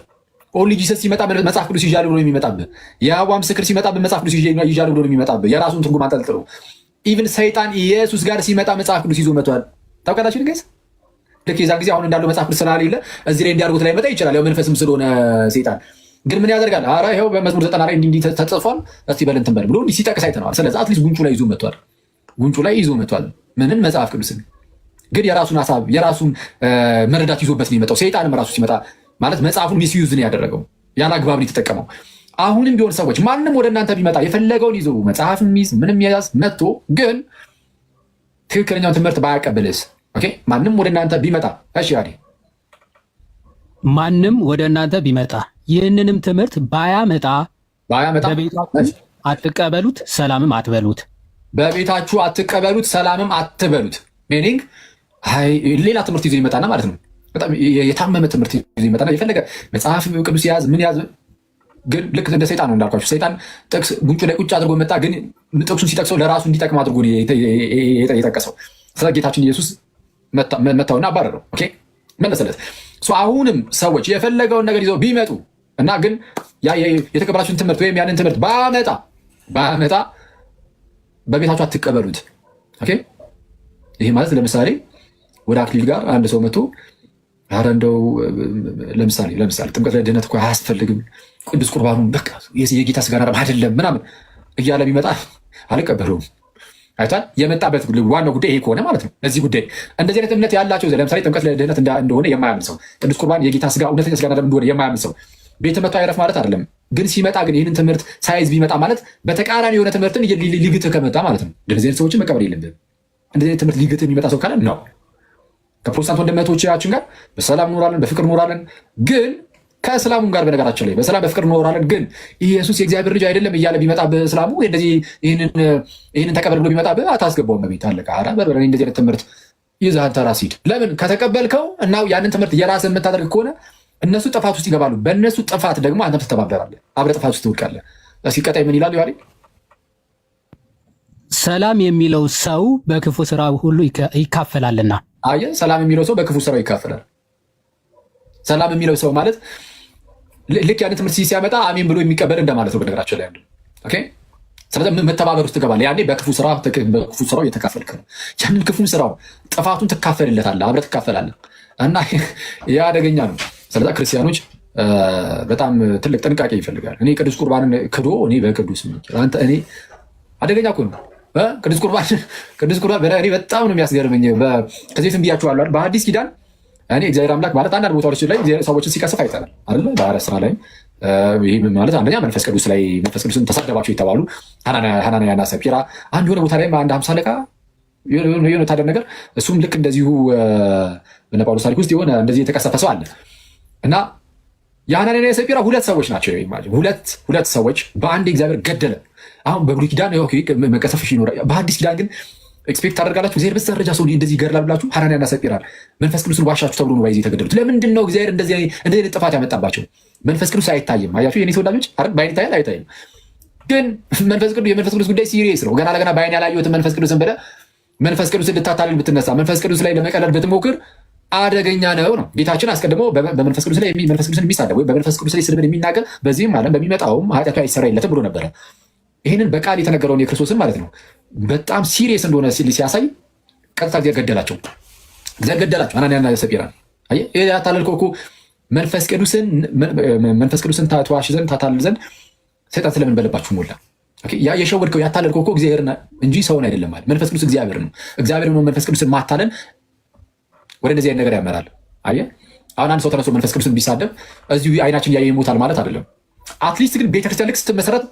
ኦንሊ ጂሰስ ሲመጣ መጽሐፍ ቅዱስ ይዣለሁ ብሎ የሚመጣብህ፣ የአዋ ምስክር ሲመጣብህ መጽሐፍ ቅዱስ ይዣለሁ ብሎ የሚመጣብህ፣ የራሱን ትርጉም አንጠልጥሎ ኢቭን ሰይጣን ኢየሱስ ጋር ሲመጣ መጽሐፍ ቅዱስ ይዞ መጥቷል። ታውቃላችሁ ጋይስ? ልክ የዛን ጊዜ አሁን እንዳለው መጽሐፍ ቅዱስ ስላሌለ እዚህ ላይ እንዲያርጉት ላይ መጣ ይችላል። ያው መንፈስም ስለሆነ ሰይጣን ግን ምን ያደርጋል? ኧረ ይኸው በመዝሙር 90 ላይ እንዲህ ተጽፏል፣ እስቲ በል እንትን በል ብሎ እንዲህ ሲጠቅስ አይተነዋል። ስለዚህ አትሊስት ጉንጩ ላይ ይዞ መጥቷል። ጉንጩ ላይ ይዞ መጥቷል። ምንም መጽሐፍ ቅዱስን ግን የራሱን ሀሳብ የራሱን መረዳት ይዞበት ነው የመጣው። ሰይጣንም ራሱ ሲመጣ ማለት መጽሐፉን ሚስዩዝ ነው ያደረገው፣ ያለ አግባብ ነው የተጠቀመው። አሁንም ቢሆን ሰዎች ማንም ወደ እናንተ ቢመጣ የፈለገውን ይዞ መጽሐፍ ሚዝ ምንም ያዝ መጥቶ ግን ትክክለኛውን ትምህርት ባያቀብልስ? ኦኬ ማንም ወደ እናንተ ቢመጣ እሺ፣ ያዲ ማንም ወደ እናንተ ቢመጣ ይህንንም ትምህርት ባያመጣ በቤታችሁ አትቀበሉት፣ ሰላምም አትበሉት። በቤታችሁ አትቀበሉት፣ ሰላምም አትበሉት። ሚኒንግ ሌላ ትምህርት ይዞ ይመጣና ማለት ነው። በጣም የታመመ ትምህርት ይዞ ይመጣና የፈለገ መጽሐፍ ቅዱስ ያዝ ምን ያዝ፣ ግን ልክ እንደ ሰይጣን ነው እንዳልኳቸው። ሰይጣን ጥቅስ ጉንጩ ላይ ቁጭ አድርጎ መጣ፣ ግን ጥቅሱን ሲጠቅሰው ለራሱ እንዲጠቅም አድርጎ የጠቀሰው። ስለ ጌታችን ኢየሱስ መታውና አባረረው። ኦኬ መለሰለት። አሁንም ሰዎች የፈለገውን ነገር ይዘው ቢመጡ እና ግን የተቀበላችሁን ትምህርት ወይም ያንን ትምህርት ባመጣ በቤታችሁ አትቀበሉት። ኦኬ ይሄ ማለት ለምሳሌ ወደ አክሊል ጋር አንድ ሰው መጥቶ ኧረ እንደው ለምሳሌ ጥምቀት ለድህነት እኮ አያስፈልግም፣ ቅዱስ ቁርባኑን በቃ የጌታ ስጋና ደም አይደለም ምናምን እያለ ቢመጣ አልቀበለውም። አይታል የመጣበት ዋናው ጉዳይ ይሄ ከሆነ ማለት ነው። ለዚህ ጉዳይ እንደዚህ አይነት እምነት ያላቸው ለምሳሌ ጥምቀት ለድህነት እንደሆነ የማያምን ሰው፣ ቅዱስ ቁርባን የጌታ ስጋ እውነተኛ ስጋና ደም እንደሆነ የማያምን ሰው ቤት መጥቶ አይረፍ ማለት አይደለም። ግን ሲመጣ ግን ይህንን ትምህርት ሳይዝ ቢመጣ ማለት በተቃራኒ የሆነ ትምህርትን ሊግትህ ከመጣ ማለት ነው። እንደዚህ አይነት ሰዎችን መቀበል የለብህም። እንደዚህ አይነት ትምህርት ሊግትህ የሚመጣ ሰው ካለ ነው ከፕሮቴስታንት ወንድሞቻችን ጋር በሰላም ኖራለን፣ በፍቅር ኖራለን። ግን ከእስላሙም ጋር በነገራችን ላይ በሰላም በፍቅር ኖራለን። ግን ኢየሱስ የእግዚአብሔር ልጅ አይደለም እያለ ቢመጣ በእስላሙ እንደዚህ ይህንን ተቀበል ብሎ ቢመጣ አታስገባውም በቤት አለቃ። እንደዚህ አይነት ትምህርት ይዘህ አንተ ራስህ ሂድ። ለምን ከተቀበልከው እና ያንን ትምህርት የራስህ የምታደርግ ከሆነ እነሱ ጥፋት ውስጥ ይገባሉ። በእነሱ ጥፋት ደግሞ አንተም ትተባበራለህ፣ አብረህ ጥፋት ውስጥ ትወድቃለህ። እስኪ ቀጣይ ምን ይላል? ዮሐንስ ሰላም የሚለው ሰው በክፉ ስራ ሁሉ ይካፈላልና። አየህ፣ ሰላም የሚለው ሰው በክፉ ስራው ይካፈላል። ሰላም የሚለው ሰው ማለት ልክ ያንን ትምህርት ሲያመጣ አሜን ብሎ የሚቀበል እንደማለት ነው በነገራችን ላይ ያለው። ኦኬ ስለዚህ መተባበር ውስጥ ትገባለህ። ያኔ በክፉ ስራው እየተካፈልክ ነው። ያንን ክፉ ስራው ጥፋቱን ትካፈልለታለህ፣ አብረህ ትካፈላለህ እና ያ አደገኛ ነው። ስለዚህ ክርስቲያኖች በጣም ትልቅ ጥንቃቄ ይፈልጋል። እኔ ቅዱስ ቁርባንን ክዶ እኔ በቅዱስ አንተ እኔ አደገኛ እኮ ነው። ቅዱስ ቁርባን እኔ በጣም ነው የሚያስገርመኝ። ከዚህ በፊትም ብያችኋለሁ። በአዲስ ኪዳን እኔ እግዚአብሔር አምላክ ማለት አንዳንድ ቦታዎች ላይ ሰዎችን ሲቀስፍ አይተናል አይደለ? በሐዋርያት ሥራ ላይ ይህ ማለት አንደኛ መንፈስ ቅዱስን ተሳደባቸው የተባሉ ሐናንያና ሰጲራ አንድ የሆነ ቦታ ላይ አንድ 50 አለቃ የሆነ ታደር ነገር እሱም ልክ እንደዚሁ በነ ጳውሎስ ታሪክ ውስጥ የሆነ እንደዚህ የተቀሰፈ ሰው አለ እና የሐናንያና የሰጲራ ሁለት ሰዎች ናቸው። ሁለት ሰዎች በአንድ እግዚአብሔር ገደለ። አሁን በብሉይ ኪዳን መቀሰፍ ይኖራል። በአዲስ ኪዳን ግን ኤክስፔክት ታደርጋላችሁ እግዚአብሔር በዚህ ደረጃ ሰው እንደዚህ ይገድላል ብላችሁ? ሐናንያና ሰጲራን መንፈስ ቅዱስን ዋሻችሁ ተብሎ ነው ባይዜ የተገደሉት። ለምንድን ነው እግዚአብሔር እንደዚህ አይነት ጥፋት ያመጣባቸው? መንፈስ ቅዱስ አይታይም። አያችሁ የኔ ተወዳጆች፣ በአይን ይታያል አይታይም? ግን የመንፈስ ቅዱስ ጉዳይ ሲሪየስ ነው። ገና ለገና በአይን ያላየሁትን መንፈስ ቅዱስን ብለህ መንፈስ ቅዱስን ልታታልል ብትነሳ፣ መንፈስ ቅዱስ ላይ ለመቀለል ብትሞክር አደገኛ ነው። ጌታችን አስቀድሞ በመንፈስ ቅዱስ ላይ መንፈስ ቅዱስን የሚሳደብ ወይም በመንፈስ ቅዱስ ላይ ስድብን የሚናገር በዚህም ዓለም በሚመጣውም ኃጢአቱ አይሰረይለትም ብሎ ነበረ። ይህንን በቃል የተነገረውን የክርስቶስን ማለት ነው በጣም ሲሪየስ እንደሆነ ሲያሳይ ቀጥታ ገደላቸው። ሐናንያና ሰጲራን ያታለልከው እኮ መንፈስ ቅዱስን ተዋሽ ዘንድ ታታልል ዘንድ ሰይጣን ስለምን በልባችሁ ሞላ? የሸወድከው ያታለልከው እኮ እግዚአብሔር እንጂ ሰውን አይደለም ማለት። መንፈስ ቅዱስ እግዚአብሔር ነው። እግዚአብሔር ነው መንፈስ ቅዱስን ማታለን ወደ እንደዚህ አይነት ነገር ያመራል። አየህ አሁን አንድ ሰው ተነስቶ መንፈስ ቅዱስን ቢሳደብ እዚሁ አይናችን እያየ ይሞታል ማለት አይደለም። አትሊስት ግን ቤተክርስቲያን ልክ ስትመሰረት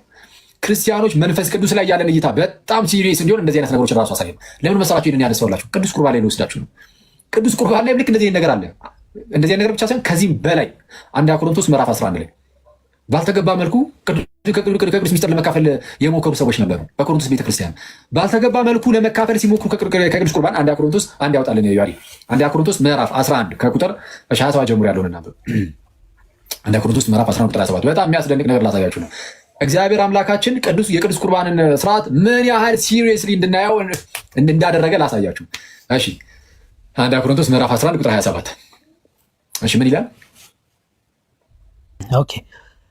ክርስቲያኖች መንፈስ ቅዱስ ላይ ያለን እይታ በጣም ሲሪየስ እንዲሆን እንደዚህ አይነት ነገሮች ራሱ አሳየን። ለምን መሰላችሁ? ይህንን ያነሳሁላችሁ ቅዱስ ቁርባን ላይ ልወስዳችሁ ነው። ቅዱስ ቁርባን ላይ ልክ እንደዚህ ነገር አለ። እንደዚህ ነገር ብቻ ሳይሆን ከዚህም በላይ አንደኛ ቆሮንቶስ ምዕራፍ 11 ላይ ባልተገባ መልኩ ከቅዱስ ሚስጥር ለመካፈል የሞከሩ ሰዎች ነበሩ። በቆሮንቶስ ቤተክርስቲያን ባልተገባ መልኩ ለመካፈል ሲሞክሩ ከቅዱስ ቁርባን አንደኛ ቆሮንቶስ አንድ ያውጣልን ያሪ አንደኛ ቆሮንቶስ ምዕራፍ 11 ከቁጥር 27 ጀምሮ ያለውን እናንተ። አንደኛ ቆሮንቶስ ምዕራፍ 11 ቁጥር 27 በጣም የሚያስደንቅ ነገር ላሳያችሁ ነው። እግዚአብሔር አምላካችን የቅዱስ ቁርባንን ስርዓት ምን ያህል ሲሪየስሊ እንድናየው እንዳደረገ ላሳያችሁ። እሺ አንደኛ ቆሮንቶስ ምዕራፍ 11 ቁጥር 27 እሺ ምን ይላል? ኦኬ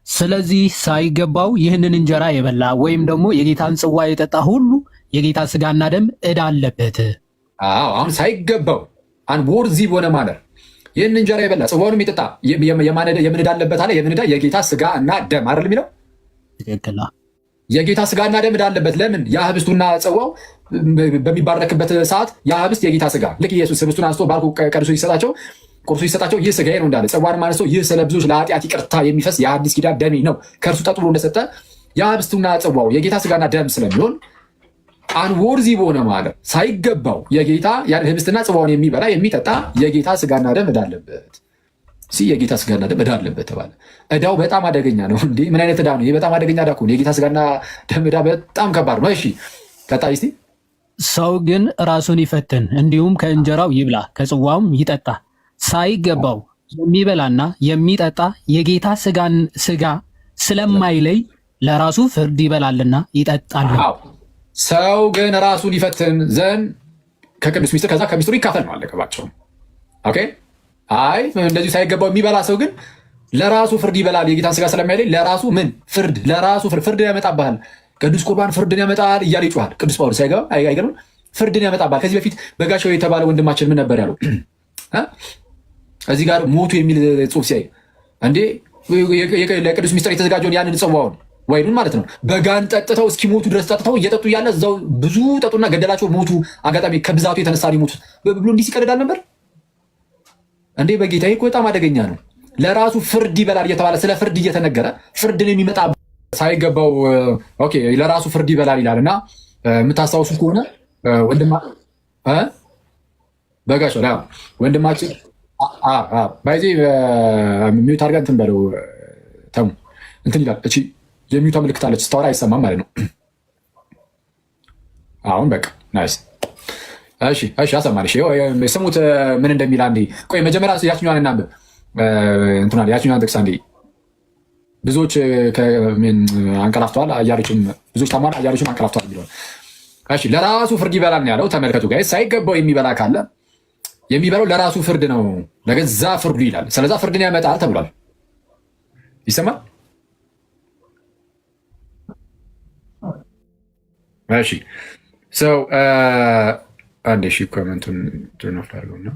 ስለዚህ ሳይገባው ይህንን እንጀራ የበላ ወይም ደግሞ የጌታን ጽዋ የጠጣ ሁሉ የጌታ ስጋና ደም ዕዳ አለበት። አሁን ሳይገባው አንወርዚ በሆነ ማነር ይህን እንጀራ የበላ ጽዋውንም የጠጣ የምን ዕዳ አለበት አለ። የምን ዕዳ? የጌታ ስጋ እና ደም አይደል የሚለው? ትክክል። የጌታ ስጋና ደም ዕዳ አለበት። ለምን? የህብስቱና ጽዋው በሚባረክበት ሰዓት የህብስት የጌታ ስጋ ልክ ኢየሱስ ህብስቱን አንስቶ ባርኮ ቀድሶ ሲሰጣቸው ቁርሱ ሲሰጣቸው ይህ ስጋዬ ነው እንዳለ፣ ጽዋንም አንስቶ ይህ ስለ ብዙዎች ለኃጢአት ይቅርታ የሚፈስ የአዲስ ኪዳን ደሜ ነው ከእርሱ ጠጡ ብሎ እንደሰጠ የህብስቱና ጽዋው የጌታ ስጋና ደም ስለሚሆን አንወርዚ በሆነ ማለት ሳይገባው የጌታ ህብስትና ጽዋውን የሚበላ የሚጠጣ የጌታ ስጋና ደም ዕዳ አለበት። የጌታ ስጋና ደም ዕዳ አለበት ተባለ። ዕዳው በጣም አደገኛ ነው። እንዴ ምን አይነት ዕዳ ነው ይሄ? በጣም አደገኛ ዕዳ እኮ ነው። የጌታ ስጋና ደም ዕዳ በጣም ከባድ ነው። እሺ ቀጣይ እስቲ። ሰው ግን ራሱን ይፈትን፣ እንዲሁም ከእንጀራው ይብላ ከጽዋውም ይጠጣ። ሳይገባው የሚበላና የሚጠጣ የጌታ ስጋ ስለማይለይ ለራሱ ፍርድ ይበላልና ይጠጣል። ሰው ግን ራሱን ይፈትን ዘንድ ከቅዱስ ሚስጥር ከዛ ከሚስጥሩ ይካፈል ነው አለቀባቸው። ኦኬ አይ እንደዚሁ ሳይገባው የሚበላ ሰው ግን ለራሱ ፍርድ ይበላል። የጌታን ስጋ ስለማይለይ ለራሱ ምን ፍርድ? ለራሱ ፍርድ ያመጣብሃል። ቅዱስ ቁርባን ፍርድን ያመጣል እያለ ይጮሃል ቅዱስ ጳውሎስ። ሳይገባ አይገርም? ፍርድን ያመጣብሃል። ከዚህ በፊት በጋሻው የተባለ ወንድማችን ምን ነበር ያለው? እዚህ ጋር ሞቱ የሚል ጽሑፍ ሲያይ እንዴ ለቅዱስ ሚስጥር የተዘጋጀውን ያንን ጽዋውን ወይኑን ማለት ነው በጋን ጠጥተው እስኪሞቱ ድረስ ጠጥተው እየጠጡ እያለ እዛው ብዙ ጠጡና ገደላቸው፣ ሞቱ። አጋጣሚ ከብዛቱ የተነሳ ሊሞቱ ብሎ እንዲህ ሲቀደዳል ነበር እንዴ? በጌታ እኮ በጣም አደገኛ ነው። ለራሱ ፍርድ ይበላል እየተባለ ስለ ፍርድ እየተነገረ ፍርድን የሚመጣ ሳይገባው ኦኬ ለራሱ ፍርድ ይበላል ይላል። እና የምታስታውሱ ከሆነ በጋሻው ወንድማችን ባይዜ ሚዩት አድርጋ እንትን በለው ተሙ እንትን ይላል። እቺ የሚዩቷ ምልክት አለች፣ ስታወራ አይሰማም ማለት ነው። አሁን በቃ ናይስ። እሺ አሰማንሽ። ስሙት ምን እንደሚል አንዴ። ቆይ መጀመሪያ ያችኛዋን እናንብብ። እንትናል ያችኛዋን ጥቅስ አንዴ። ብዙዎች አንቀላፍተዋል አያሎችም፣ ብዙዎች ታሟል አያሎችም አንቀላፍተዋል የሚለውን። እሺ ለራሱ ፍርድ ይበላል ነው ያለው። ተመልከቱ ጋር ሳይገባው የሚበላ ካለ የሚበላው ለራሱ ፍርድ ነው፣ ለገዛ ፍርዱ ይላል። ስለዛ ፍርድን ያመጣል ተብሏል። ይሰማል? እሺ ሰው አንዴ ኮመንቱን ትርኖፍ አድርገውና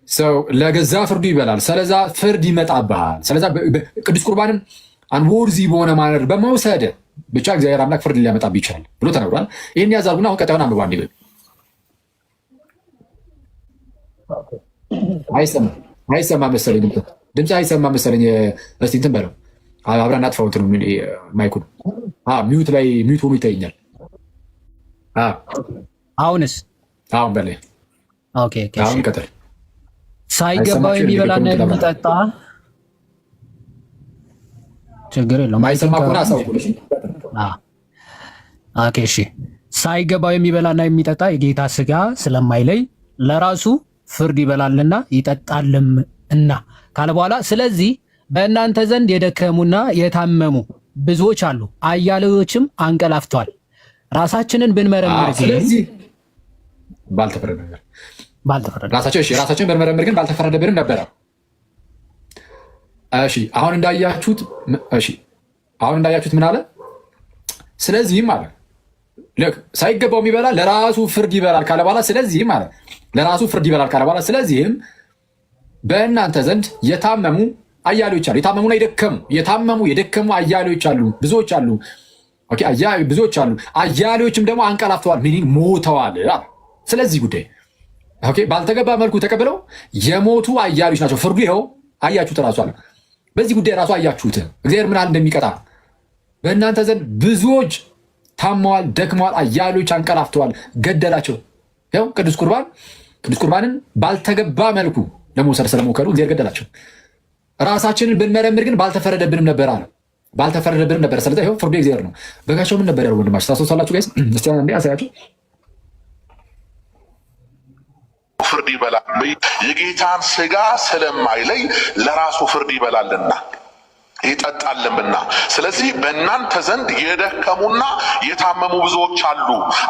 ሰው ለገዛ ፍርዱ ይበላል፣ ስለዛ ፍርድ ይመጣብሃል። ስለዛ ቅዱስ ቁርባንን አንወርዚ በሆነ ማነር በመውሰድ ብቻ እግዚአብሔር አምላክ ፍርድ ሊያመጣብህ ይችላል ብሎ ተነግሯል። ይህን ያዛርጉና አሁን ቀጣዩን አንብባ። እንዲ አይሰማ መሰለኝ ድምፅ አይሰማ መሰለኝ። እስቲ እንትን በለው አብረን እናጥፋው። እንትን ማይኩን ሚዩት ላይ ሚዩት ሆኖ ይታየኛል። አሁንስ? አሁን በላይ አሁን ቀጥል። ሳይገባው የሚበላና የሚጠጣ ችግር የለውም። እሺ ሳይገባው የሚበላና የሚጠጣ የጌታ ስጋ ስለማይለይ ለራሱ ፍርድ ይበላልና ይጠጣልም እና ካለ በኋላ ስለዚህ በእናንተ ዘንድ የደከሙና የታመሙ ብዙዎች አሉ፣ አያሌዎችም አንቀላፍተዋል። ራሳችንን ብንመረምር ግን ራሳችንን ብንመረምር ግን ባልተፈረደብንም ነበረ። እሺ አሁን እንዳያችሁት ምን አለ? ስለዚህም አለ ሳይገባው የሚበላ ለራሱ ፍርድ ይበላል ካለ በኋላ ስለዚህም አለ ለራሱ ፍርድ ይበላል ካለ በኋላ ስለዚህም በእናንተ ዘንድ የታመሙ አያሌዎች አሉ። የታመሙና የታመሙ የደከሙ አያሌዎች አሉ፣ ብዙዎች አሉ። ኦኬ ብዙዎች አሉ፣ አያሌዎችም ደግሞ አንቀላፍተዋል፣ ሚኒንግ ሞተዋል። ስለዚህ ጉዳይ ኦኬ ባልተገባ መልኩ ተቀብለው የሞቱ አያሌዎች ናቸው። ፍርዱ ይኸው አያችሁት፣ ራሱ አለ። በዚህ ጉዳይ ራሱ አያችሁት እግዚአብሔር ምን ያህል እንደሚቀጣ። በእናንተ ዘንድ ብዙዎች ታመዋል፣ ደክመዋል፣ አያሌዎች አንቀላፍተዋል፣ ገደላቸው። ያው ቅዱስ ቁርባንን ባልተገባ መልኩ ለመውሰድ ስለሞከሩ እግዚአብሔር ገደላቸው። ራሳችንን ብንመረምር ግን ባልተፈረደብንም ነበር አለ። ባልተፈረደብንም ነበር። ስለዚህ ይኸው ፍርዱ እግዚአብሔር ነው። በጋሻው ምን ነበር ያለው ወንድማችሁ? ታስታውሳላችሁ ጋይስ? እስቲ አንዴ አሳያችሁ። ፍርድ ይበላል የጌታን ስጋ ስለማይለይ ለራሱ ፍርድ ይበላልና ይጠጣልምና ስለዚህ በእናንተ ዘንድ የደከሙና የታመሙ ብዙዎች አሉ፣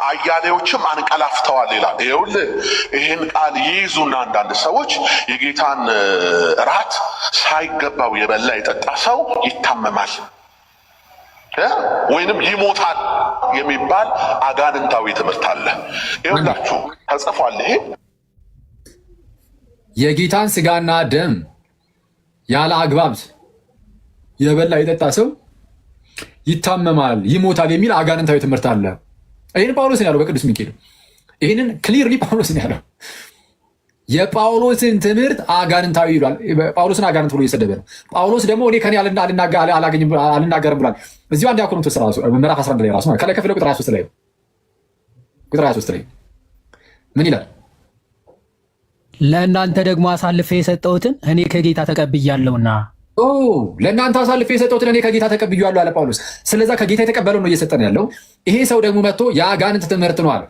አያሌዎችም አንቀላፍተዋል ይላል። ይኸውልህ ይህን ቃል ይይዙና አንዳንድ ሰዎች የጌታን እራት ሳይገባው የበላ የጠጣ ሰው ይታመማል ወይንም ይሞታል የሚባል አጋንንታዊ ትምህርት አለ። ይኸውላችሁ ተጽፏል። ይሄ የጌታን ስጋና ደም ያለ አግባብ የበላ የጠጣ ሰው ይታመማል፣ ይሞታል የሚል አጋንንታዊ ትምህርት አለ። ይህን ጳውሎስ ያለው በቅዱስ ሚካኤል። ይህንን ክሊርሊ ጳውሎስ ያለው የጳውሎስን ትምህርት አጋንንታዊ ይሏል። ጳውሎስን አጋንንት ብሎ እየሰደበ ነው። ጳውሎስ ደግሞ እኔ ከኔ አልናገርም ብሏል። እዚሁ አንድ ቆሮንቶስ ምዕራፍ 11 ላይ ራሱ ከላይ ከፍለ ቁጥር 23 ላይ ምን ይላል? ለእናንተ ደግሞ አሳልፌ የሰጠሁትን እኔ ከጌታ ተቀብያለሁና። ለእናንተ አሳልፌ የሰጠሁትን እኔ ከጌታ ተቀብያለሁ አለ ጳውሎስ። ስለዛ ከጌታ የተቀበለው ነው እየሰጠን ያለው። ይሄ ሰው ደግሞ መጥቶ የአጋንንት ትምህርት ነው አለ።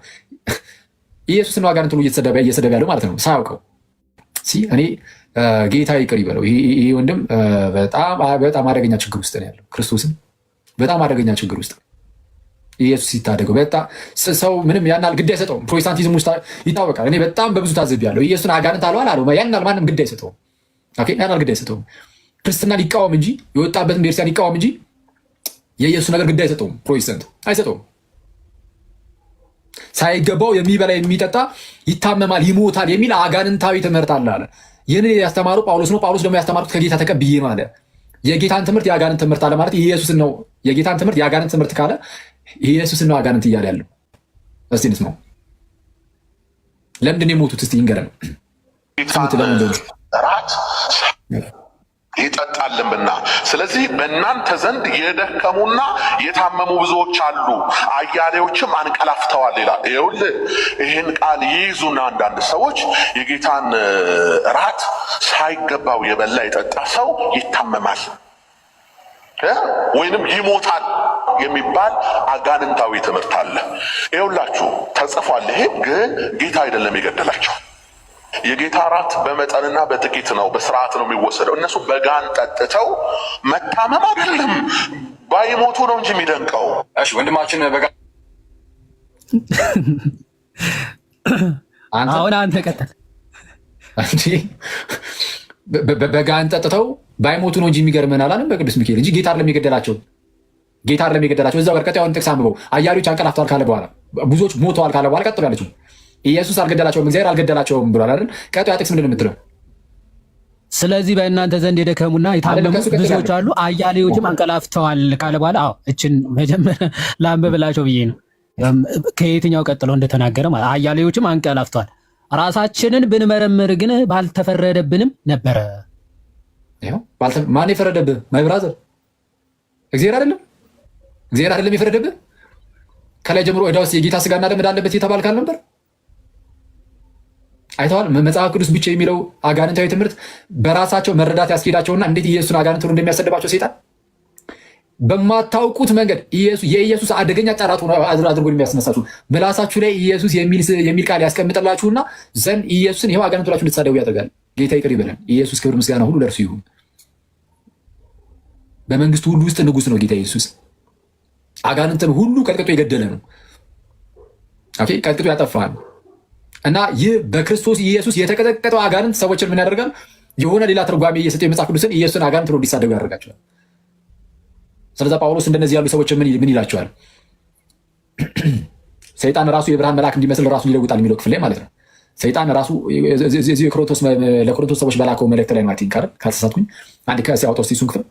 ኢየሱስ ነው አጋንንት ብሎ እየሰደበ ያለው ማለት ነው ሳያውቀው። እኔ ጌታ ይቅር ይበለው። ይሄ ወንድም በጣም አደገኛ ችግር ውስጥ ነው ያለው። ክርስቶስን በጣም አደገኛ ችግር ውስጥ ኢየሱስ ሲታደገው በጣም ሰው ምንም ያናል ግድ አይሰጠውም። ፕሮቴስታንቲዝም ውስጥ ይታወቃል። እኔ በጣም በብዙ ታዝቤያለሁ። ኢየሱስን አጋንንት አለዋል አለው ያናል ማንም ግድ አይሰጠውም። ያናል ግድ አይሰጠውም። ክርስትናን ይቃወም እንጂ የወጣበትን ቤተክርስቲያን ይቃወም እንጂ የኢየሱስ ነገር ግድ አይሰጠውም። ፕሮቴስታንት አይሰጠውም። ሳይገባው የሚበላ የሚጠጣ ይታመማል፣ ይሞታል የሚል አጋንንታዊ ትምህርት አለ አለ። ይህን ያስተማሩ ጳውሎስ ነው። ጳውሎስ ደግሞ ያስተማሩት ከጌታ ተቀብዬ ነው አለ። የጌታን ትምህርት የአጋንንት ትምህርት አለ ማለት ኢየሱስን ነው። የጌታን ትምህርት የአጋንንት ትምህርት ካለ ኢየሱስን ነው አጋንንት እያለ ያለው። እስቲ እንስማው። ለምንድን ነው የሞቱት? እስቲ ይንገረን። ራት ይጠጣልምና ስለዚህ በእናንተ ዘንድ የደከሙና የታመሙ ብዙዎች አሉ፣ አያሌዎችም አንቀላፍተዋል ይላል። ይኸውልህ ይህን ቃል ይይዙና አንዳንድ ሰዎች የጌታን ራት ሳይገባው የበላ የጠጣ ሰው ይታመማል ወይንም ይሞታል የሚባል አጋንንታዊ ትምህርት አለ። ይኸውላችሁ ተጽፏል። ይሄ ግን ጌታ አይደለም የገደላቸው። የጌታ ራት በመጠንና በጥቂት ነው፣ በስርዓት ነው የሚወሰደው። እነሱ በጋን ጠጥተው መታመም አይደለም ባይሞቱ ነው እንጂ የሚደንቀው። እሺ ወንድማችን አሁን አንተ ቀጥል። በጋን ጠጥተው ባይሞቱ ነው እንጂ የሚገርመን አላለም በቅዱስ ሚካኤል እንጂ ጌታ አይደለም የገደላቸው። ጌታ አይደለም የገደላቸው። እዛው ቀጣዩን ጥቅስ አንብበው። አያሌዎች አንቀላፍተዋል ካለ በኋላ ብዙዎች ሞተዋል ካለ በኋላ ቀጥሎ ያለችው ኢየሱስ አልገደላቸውም፣ እግዚአብሔር አልገደላቸውም ብሏል አይደል? ቀጣዩ ጥቅስ ምንድን ነው የምትለው? ስለዚህ በእናንተ ዘንድ የደከሙና የታመሙ ብዙዎች አሉ፣ አያሌዎችም አንቀላፍተዋል ካለ በኋላ እችን መጀመሪያ ላንብብላቸው ብዬ ነው። ከየትኛው ቀጥሎ እንደተናገረ ማለት አያሌዎችም አንቀላፍተዋል፣ ራሳችንን ብንመረምር ግን ባልተፈረደብንም ነበረ። ማን የፈረደብህ? ማይ ብራዘር እግዚአብሔር አይደለም? እግዚአብሔር አይደለም የፈረደብህ? ከላይ ጀምሮ ዕዳ ውስጥ የጌታ ስጋና ደም እንዳለበት የተባልክ አልነበር? አይተዋል። መጽሐፍ ቅዱስ ብቻ የሚለው አጋንንታዊ ትምህርት በራሳቸው መረዳት ያስኬዳቸውና እንዴት ኢየሱስን አጋንንት ብሎ እንደሚያሰድባቸው ሰይጣን በማታውቁት መንገድ የኢየሱስ አደገኛ ጫራት አድርጎ የሚያስነሳችሁ ምላሳችሁ ላይ ኢየሱስ የሚል ቃል ያስቀምጥላችሁና ዘንድ ኢየሱስን ይኸው አጋንንት ብላችሁ እንድትሳደቡ ያደርጋል። ጌታ ይቅር ይበለን። ኢየሱስ ክብር ምስጋና ሁሉ ለእርሱ ይሁን። በመንግስቱ ሁሉ ውስጥ ንጉስ ነው ጌታ ኢየሱስ። አጋንንትን ሁሉ ቀጥቅጦ የገደለ ነው። ቀጥቅጦ ያጠፋ ነው። እና ይህ በክርስቶስ ኢየሱስ የተቀጠቀጠው አጋንንት ሰዎችን ምን ያደርጋል? የሆነ ሌላ ትርጓሜ እየሰጠ የመጽሐፍ ቅዱስን ኢየሱስን አጋንንት ብሎ እንዲሳደቡ ያደርጋቸዋል። ስለዛ ጳውሎስ እንደነዚህ ያሉ ሰዎች ምን ይላቸዋል? ሰይጣን ራሱ የብርሃን መልአክ እንዲመስል ራሱን ይለውጣል የሚለው ክፍል ላይ ማለት ነው። ሰይጣን ራሱ ለኮሮንቶስ ሰዎች በላከው መልእክት ላይ ማለት ይንካር ካልተሳትኩኝ አንድ ከሲያውቶስ ሲሱን ክፍል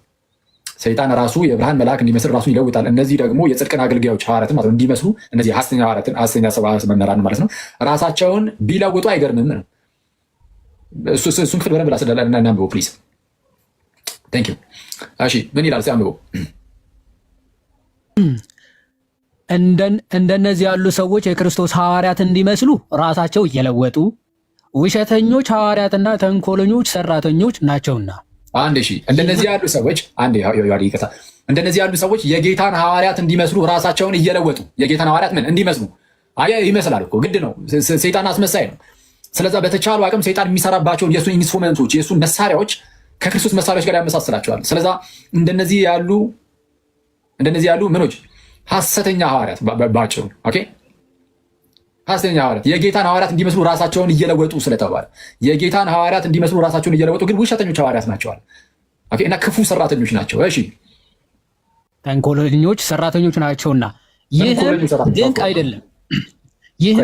ሰይጣን ራሱ የብርሃን መልአክ እንዲመስል ራሱን ይለውጣል። እነዚህ ደግሞ የጽድቅን አገልጋዮች ሐዋርያትን ማለት እንዲመስሉ እነዚህ ሐሰተኛ ሐዋርያትን ሐሰተኛ መምህራን ማለት ነው ራሳቸውን ቢለውጡ አይገርምም ነው። እሱን ክፍል በደንብ እናንብበው ፕሊዝ። ቴንክ ዩ። እሺ ምን ይላል? አንብበው። እንደነዚህ ያሉ ሰዎች የክርስቶስ ሐዋርያት እንዲመስሉ ራሳቸው እየለወጡ ውሸተኞች ሐዋርያትና ተንኮለኞች ሰራተኞች ናቸውና። እንደነዚህ ያሉ ሰዎች እንደነዚህ ያሉ ሰዎች የጌታን ሐዋርያት እንዲመስሉ ራሳቸውን እየለወጡ የጌታን ሐዋርያት ምን እንዲመስሉ ይመስላል እኮ ግድ ነው። ሰይጣን አስመሳይ ነው። ስለዛ በተቻሉ አቅም ሰይጣን የሚሰራባቸውን የእሱን ኢንስትሩመንቶች የእሱን መሳሪያዎች ከክርስቶስ መሳሪያዎች ጋር ያመሳስላቸዋል። ስለዛ እንደነዚህ ያሉ ምኖች ሐሰተኛ ሐዋርያት ባጭሩ ኦኬ፣ ሐሰተኛ ሐዋርያት የጌታን ሐዋርያት እንዲመስሉ ራሳቸውን እየለወጡ ስለተባለ የጌታን ሐዋርያት እንዲመስሉ ራሳቸውን እየለወጡ ግን ውሸተኞች ሐዋርያት ናቸዋል። ኦኬ፣ እና ክፉ ሰራተኞች ናቸው። እሺ፣ ተንኮለኞች ሰራተኞች ናቸውና ይህም ድንቅ አይደለም። ይህም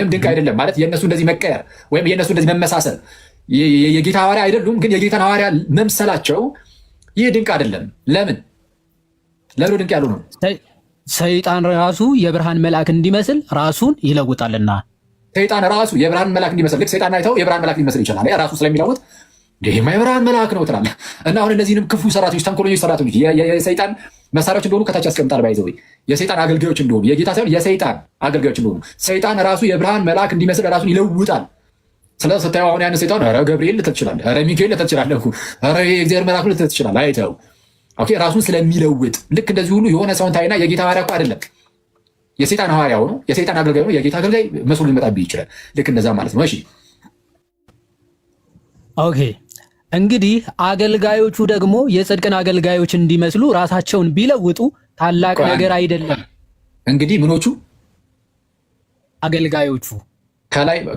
ድንቅ አይደለም ማለት የእነሱ እንደዚህ መቀየር ወይም የእነሱ እንደዚህ መመሳሰል የጌታ ሐዋርያ አይደሉም፣ ግን የጌታን ሐዋርያ መምሰላቸው ይህ ድንቅ አይደለም። ለምን ድንቅ ያሉ ነው? ሰይጣን ራሱ የብርሃን መልአክ እንዲመስል ራሱን ይለውጣልና። ሰይጣን ራሱ የብርሃን መልአክ እንዲመስል ልክ ሰይጣን አይተው የብርሃን መልአክ ሊመስል ይችላል። ራሱ ስለሚለውጥ ይሄማ የብርሃን መልአክ ነው ትላለህ። እና አሁን እነዚህንም ክፉ ሰራተኞች፣ ተንኮለኞች ሰራተኞች የሰይጣን መሳሪያዎች እንደሆኑ ከታች ያስቀምጣል። ባይዘው የሰይጣን አገልጋዮች እንደሆኑ የጌታ ሳይሆን የሰይጣን አገልጋዮች እንደሆኑ ሰይጣን ራሱ የብርሃን መልአክ እንዲመስል ራሱን ይለውጣል። ስለዚህ ስታየው አሁን ያን ሰይጣን ኧረ ገብርኤል ልትል ትችላለህ፣ ኧረ ሚካኤል ልትል ትችላለህ፣ ኧረ የእግዚአብሔር መልአክ ልትል ትችላለህ። አይተው ኦኬ፣ ራሱን ስለሚለውጥ ልክ እንደዚህ ሁሉ የሆነ ሰውን ታይና የጌታ ሐዋርያ እኮ አይደለም የሰይጣን ሐዋርያው ነው፣ የሰይጣን አገልጋይ ነው፣ የጌታ አገልጋይ መስሎ ሊመጣብህ ይችላል። ልክ እንደዛ ማለት ነው። እሺ ኦኬ። እንግዲህ አገልጋዮቹ ደግሞ የጽድቅን አገልጋዮች እንዲመስሉ ራሳቸውን ቢለውጡ ታላቅ ነገር አይደለም። እንግዲህ ምኖቹ አገልጋዮቹ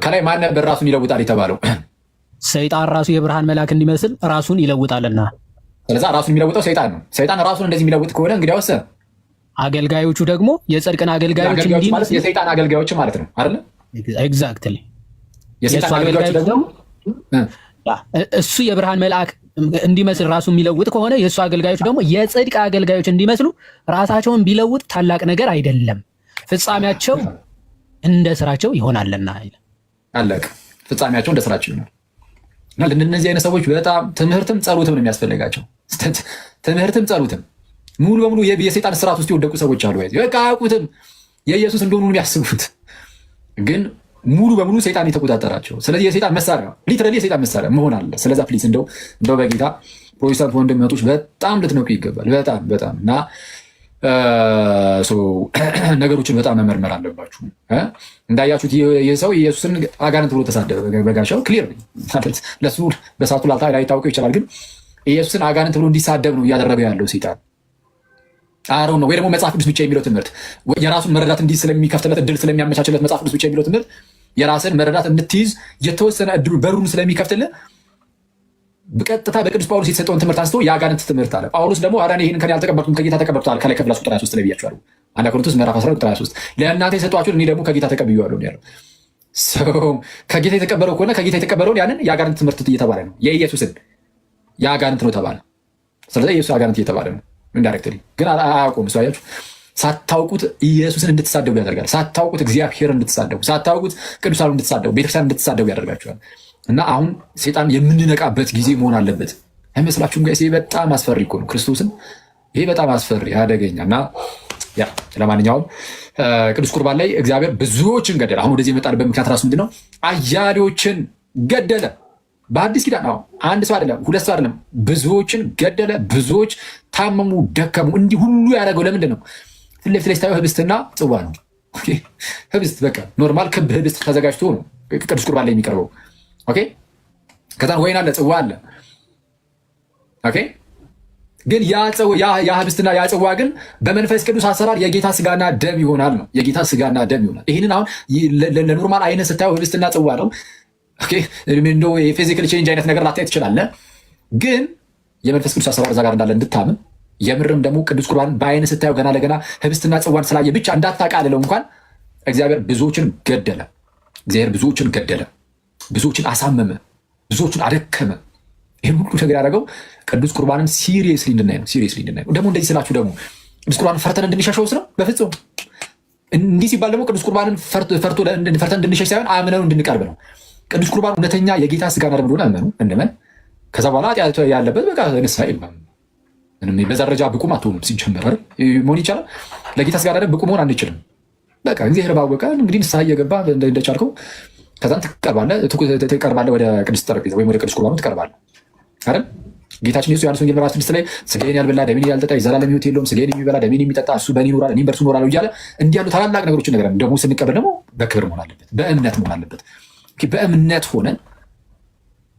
ከላይ ማን ነበር ራሱን ይለውጣል የተባለው? ሰይጣን ራሱ የብርሃን መልአክ እንዲመስል ራሱን ይለውጣልና። ስለዛ ራሱን የሚለውጠው ሰይጣን ነው። ሰይጣን ራሱን እንደዚህ የሚለውጥ ከሆነ እንግዲያውስ አገልጋዮቹ ደግሞ የጽድቅን አገልጋዮች እንዲመስሉ የሰይጣን አገልጋዮች ማለት ነው አይደል? ኤግዛክትሊ። የሰይጣን አገልጋዮች ደግሞ እሱ የብርሃን መልአክ እንዲመስል ራሱ የሚለውጥ ከሆነ የእሱ አገልጋዮች ደግሞ የጽድቅ አገልጋዮች እንዲመስሉ ራሳቸውን ቢለውጥ ታላቅ ነገር አይደለም፣ ፍጻሜያቸው እንደ ስራቸው ይሆናልና። አለቅ ፍጻሜያቸው እንደ ስራቸው ይሆናል። እና ለእነዚህ አይነት ሰዎች በጣም ትምህርትም ጸሎትም ነው የሚያስፈልጋቸው። ትምህርትም ጸሎትም ሙሉ በሙሉ የሰይጣን ስርዓት ውስጥ የወደቁ ሰዎች አሉ። በቃ አያውቁትም የኢየሱስ እንደሆኑ የሚያስቡት ግን ሙሉ በሙሉ ሰይጣን የተቆጣጠራቸው። ስለዚህ የሰይጣን መሳሪያ ሊትራሊ የሰይጣን መሳሪያ መሆን አለ። ስለዛ ፕሊስ እንደው በጌታ ፕሮቴስታንት ወንድሞች በጣም ልትነቁ ይገባል። በጣም እና ነገሮችን በጣም መመርመር አለባችሁ። እንዳያችሁት ይህ ሰው ኢየሱስን አጋንንት ብሎ ተሳደበ። በጋሻው ክሊር ለሱ በሳቱ ላይታወቀው ይችላል፣ ግን ኢየሱስን አጋንንት ብሎ እንዲሳደብ ነው እያደረገ ያለው ሰይጣን። አሮ ነው ወይ ደግሞ መጽሐፍ ቅዱስ ብቻ የሚለው ትምህርት የራሱን መረዳት እንዲህ ስለሚከፍትለት እድል ስለሚያመቻችለት መጽሐፍ ቅዱስ ብቻ የሚለው ትምህርት የራስን መረዳት እንድትይዝ የተወሰነ እድሉ በሩን ስለሚከፍትልህ በቀጥታ በቅዱስ ጳውሎስ የተሰጠውን ትምህርት አንስቶ የአጋንንት ትምህርት አለ። ጳውሎስ ደግሞ አዳን ይህን ከኔ አልተቀበልኩም ከጌታ ተቀበልኩት ከላይ ከፍላስ ቁጥር 23 ላይ ብያቸዋለሁ። አንደኛ ቆሮንቶስ ምዕራፍ 12 ቁጥር 23 ለእናንተ የሰጧችሁን እኔ ደግሞ ከጌታ ተቀብያለሁ ያለው ከጌታ የተቀበለው ከሆነ ከጌታ የተቀበለውን ያንን የአጋንንት ትምህርት እየተባለ ነው። የኢየሱስን የአጋንንት ነው ተባለ። ስለዚህ ኢየሱስ አጋንንት እየተባለ ነው ኢንዳይሬክትሊ። ግን አያውቁም። እሱ አያችሁ፣ ሳታውቁት ኢየሱስን እንድትሳደቡ ያደርጋል። ሳታውቁት እግዚአብሔር እንድትሳደቡ፣ ሳታውቁት ቅዱሳኑ እንድትሳደቡ፣ ቤተክርስቲያን እንድትሳደቡ ያደርጋቸዋል። እና አሁን ሴጣን የምንነቃበት ጊዜ መሆን አለበት። አይመስላችሁም ጋይስ? ይሄ በጣም አስፈሪ እኮ ነው። ክርስቶስን ይሄ በጣም አስፈሪ አደገኛ። እና ያ ለማንኛውም ቅዱስ ቁርባን ላይ እግዚአብሔር ብዙዎችን ገደለ። አሁን ወደዚህ የመጣንበት ምክንያት ራሱ ምንድነው? አያሌዎችን ገደለ። በአዲስ ኪዳን ነው አንድ ሰው አይደለም፣ ሁለት ሰው አይደለም፣ ብዙዎችን ገደለ። ብዙዎች ታመሙ፣ ደከሙ። እንዲህ ሁሉ ያደረገው ለምንድን ነው? ፊት ለፊት ላይ ስታየው ህብስትና ጽዋ ነው። ህብስት በቃ ኖርማል ክብ ህብስት ተዘጋጅቶ ነው ቅዱስ ቁርባን ላይ የሚቀርበው። ኦኬ፣ ከዛን ወይን አለ፣ ጽዋ አለ። ኦኬ፣ ግን ያ ህብስትና ያ ጽዋ ግን በመንፈስ ቅዱስ አሰራር የጌታ ስጋና ደም ይሆናል ነው። የጌታ ስጋና ደም ይሆናል። ይህንን አሁን ለኖርማል አይነት ስታየው ህብስትና ጽዋ ነው። እንደው የፊዚካል ቼንጅ አይነት ነገር ላታይ ትችላለህ። ግን የመንፈስ ቅዱስ አሰራር እዛ ጋር እንዳለ እንድታምን የምርም ደግሞ ቅዱስ ቁርባን በአይን ስታየው ገና ለገና ህብስትና ጽዋን ስላየ ብቻ እንዳታቃልለው እንኳን እግዚአብሔር ብዙዎችን ገደለ። እግዚአብሔር ብዙዎችን ገደለ፣ ብዙዎችን አሳመመ፣ ብዙዎችን አደከመ። ይህን ሁሉ ነገር ያደረገው ቅዱስ ቁርባንን ሲሪየስሊ እንድናይ ነው። ሲሪየስሊ እንድናይ ነው። ደግሞ እንደዚህ ስላችሁ ደግሞ ቅዱስ ቁርባንን ፈርተን እንድንሸሸውስ ነው? በፍጹም። እንዲህ ሲባል ደግሞ ቅዱስ ቁርባንን ፈርተን እንድንሸሽ ሳይሆን አምነው እንድንቀርብ ነው። ቅዱስ ቁርባን እውነተኛ የጌታ ስጋና ደም እንደሆነ እመኑ፣ እንመን። ከዛ በኋላ ኃጢአት ያለበት በቃ ንስሐ ይልማም። ምንም በዛ ደረጃ ብቁም አትሆኑም። ሲጀመር መሆን ይቻላል። ለጌታ ስጋና ደም ብቁ መሆን አንችልም። በቃ እግዚአብሔር ባወቀ እንግዲህ ንስሐ እየገባ እንደቻልከው ከዛን ትቀርባለህ ወደ ቅዱስ ጠረጴዛ ወይም ወደ ቅዱስ ቁርባኑ ትቀርባለህ አይደል? ጌታችን ኢየሱስ ዮሐንስ ወንጌል ምዕራፍ 6 ላይ ስጋዬን ያልበላ ደሜን ያልጠጣ የዘላለም ሕይወት የለውም፣ ስጋዬን የሚበላ ደሜን የሚጠጣ እሱ በእኔ ይኖራል እኔም በእርሱ እኖራለሁ እያለ እንዲህ ያሉ ታላላቅ ነገሮችን ነገር ደግሞ ስንቀበል ደግሞ በክብር መሆን አለበት፣ በእምነት መሆን አለበት። በእምነት ሆነን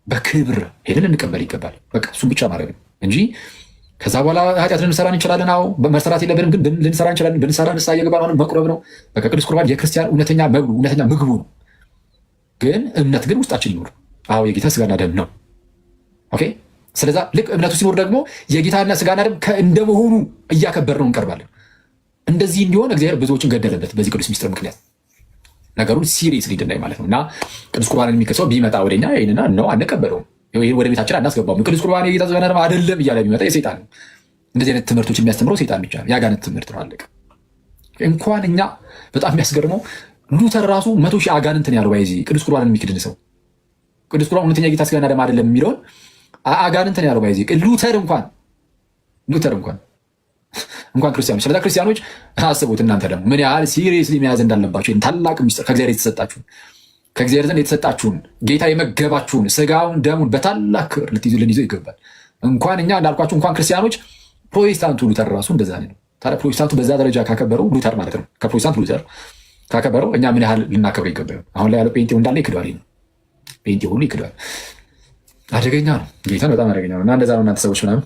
በክብር ሄደን እንቀበል ይገባል። በቃ እሱም ብቻ ማድረግ ነው እንጂ ከዛ በኋላ ኃጢአት ልንሰራ እንችላለን። አዎ መሰራት የለብንም ግን ልንሰራ እንችላለን። ብንሰራ ንስሐ እየገባን መቁረብ ነው። በቃ ቅዱስ ቁርባን የክርስቲያን እውነተኛ ምግቡ ነው። ግን እምነት ግን ውስጣችን ይኖር። አዎ የጌታ ስጋና ደም ነው። ኦኬ። ስለዛ ልክ እምነቱ ሲኖር ደግሞ የጌታና ስጋና ደም እንደመሆኑ እያከበር ነው እንቀርባለን። እንደዚህ እንዲሆን እግዚአብሔር ብዙዎችን ገደለበት በዚህ ቅዱስ ሚስጥር ምክንያት ነገሩን ሲሪየስሊ እንድናይ ማለት ነው። እና ቅዱስ ቁርባንን የሚከሰው ቢመጣ ወደኛ ይህንና ነው አንቀበለውም፣ ወደ ቤታችን አናስገባውም። ቅዱስ ቁርባን የጌታ ስጋና ደም አይደለም እያለ ቢመጣ የሰይጣን ነው። እንደዚህ አይነት ትምህርቶች የሚያስተምረው ሰይጣን ብቻ ነው፣ የአጋንንት ትምህርት ነው። አለቀ። እንኳን እኛ በጣም የሚያስገርመው ሉተር ራሱ 100,000 አጋንንትን ያለው ባይዚ ቅዱስ ቁርባንን የሚክድን ሰው ቅዱስ ቁርባን እውነተኛ የጌታ ስጋና ደም አይደለም የሚለውን አጋንንትን ያለው ባይዚ ሉተር እንኳን ክርስቲያኖች። ስለዛ ክርስቲያኖች አስቡት እናንተ ደግሞ ምን ያህል ሲሪየስሊ መያዝ እንዳለባቸው ታላቅ ሚስጥር ከእግዚአብሔር ዘንድ የተሰጣችሁን ጌታ የመገባችሁን ስጋውን ደሙን በታላቅ ክብር ልንይዘው ይገባል። እንኳን እኛ እንዳልኳችሁ እንኳን ክርስቲያኖች፣ ፕሮቴስታንቱ ሉተር ራሱ እንደዛ ነው። ታዲያ ፕሮቴስታንቱ በዛ ደረጃ ካከበረው ሉተር ማለት ነው ከፕሮቴስታንት ሉተር ካከበረው እኛ ምን ያህል ልናከብረው ይገባል? አሁን ላይ ያለው ጴንጤው እንዳለ ይክደዋል። ጴንጤ ሁሉ ይክደዋል። አደገኛ ነው። ጌታን በጣም አደገኛ ነው። እና እንደዛ ነው እናንተ ሰዎች ምናምን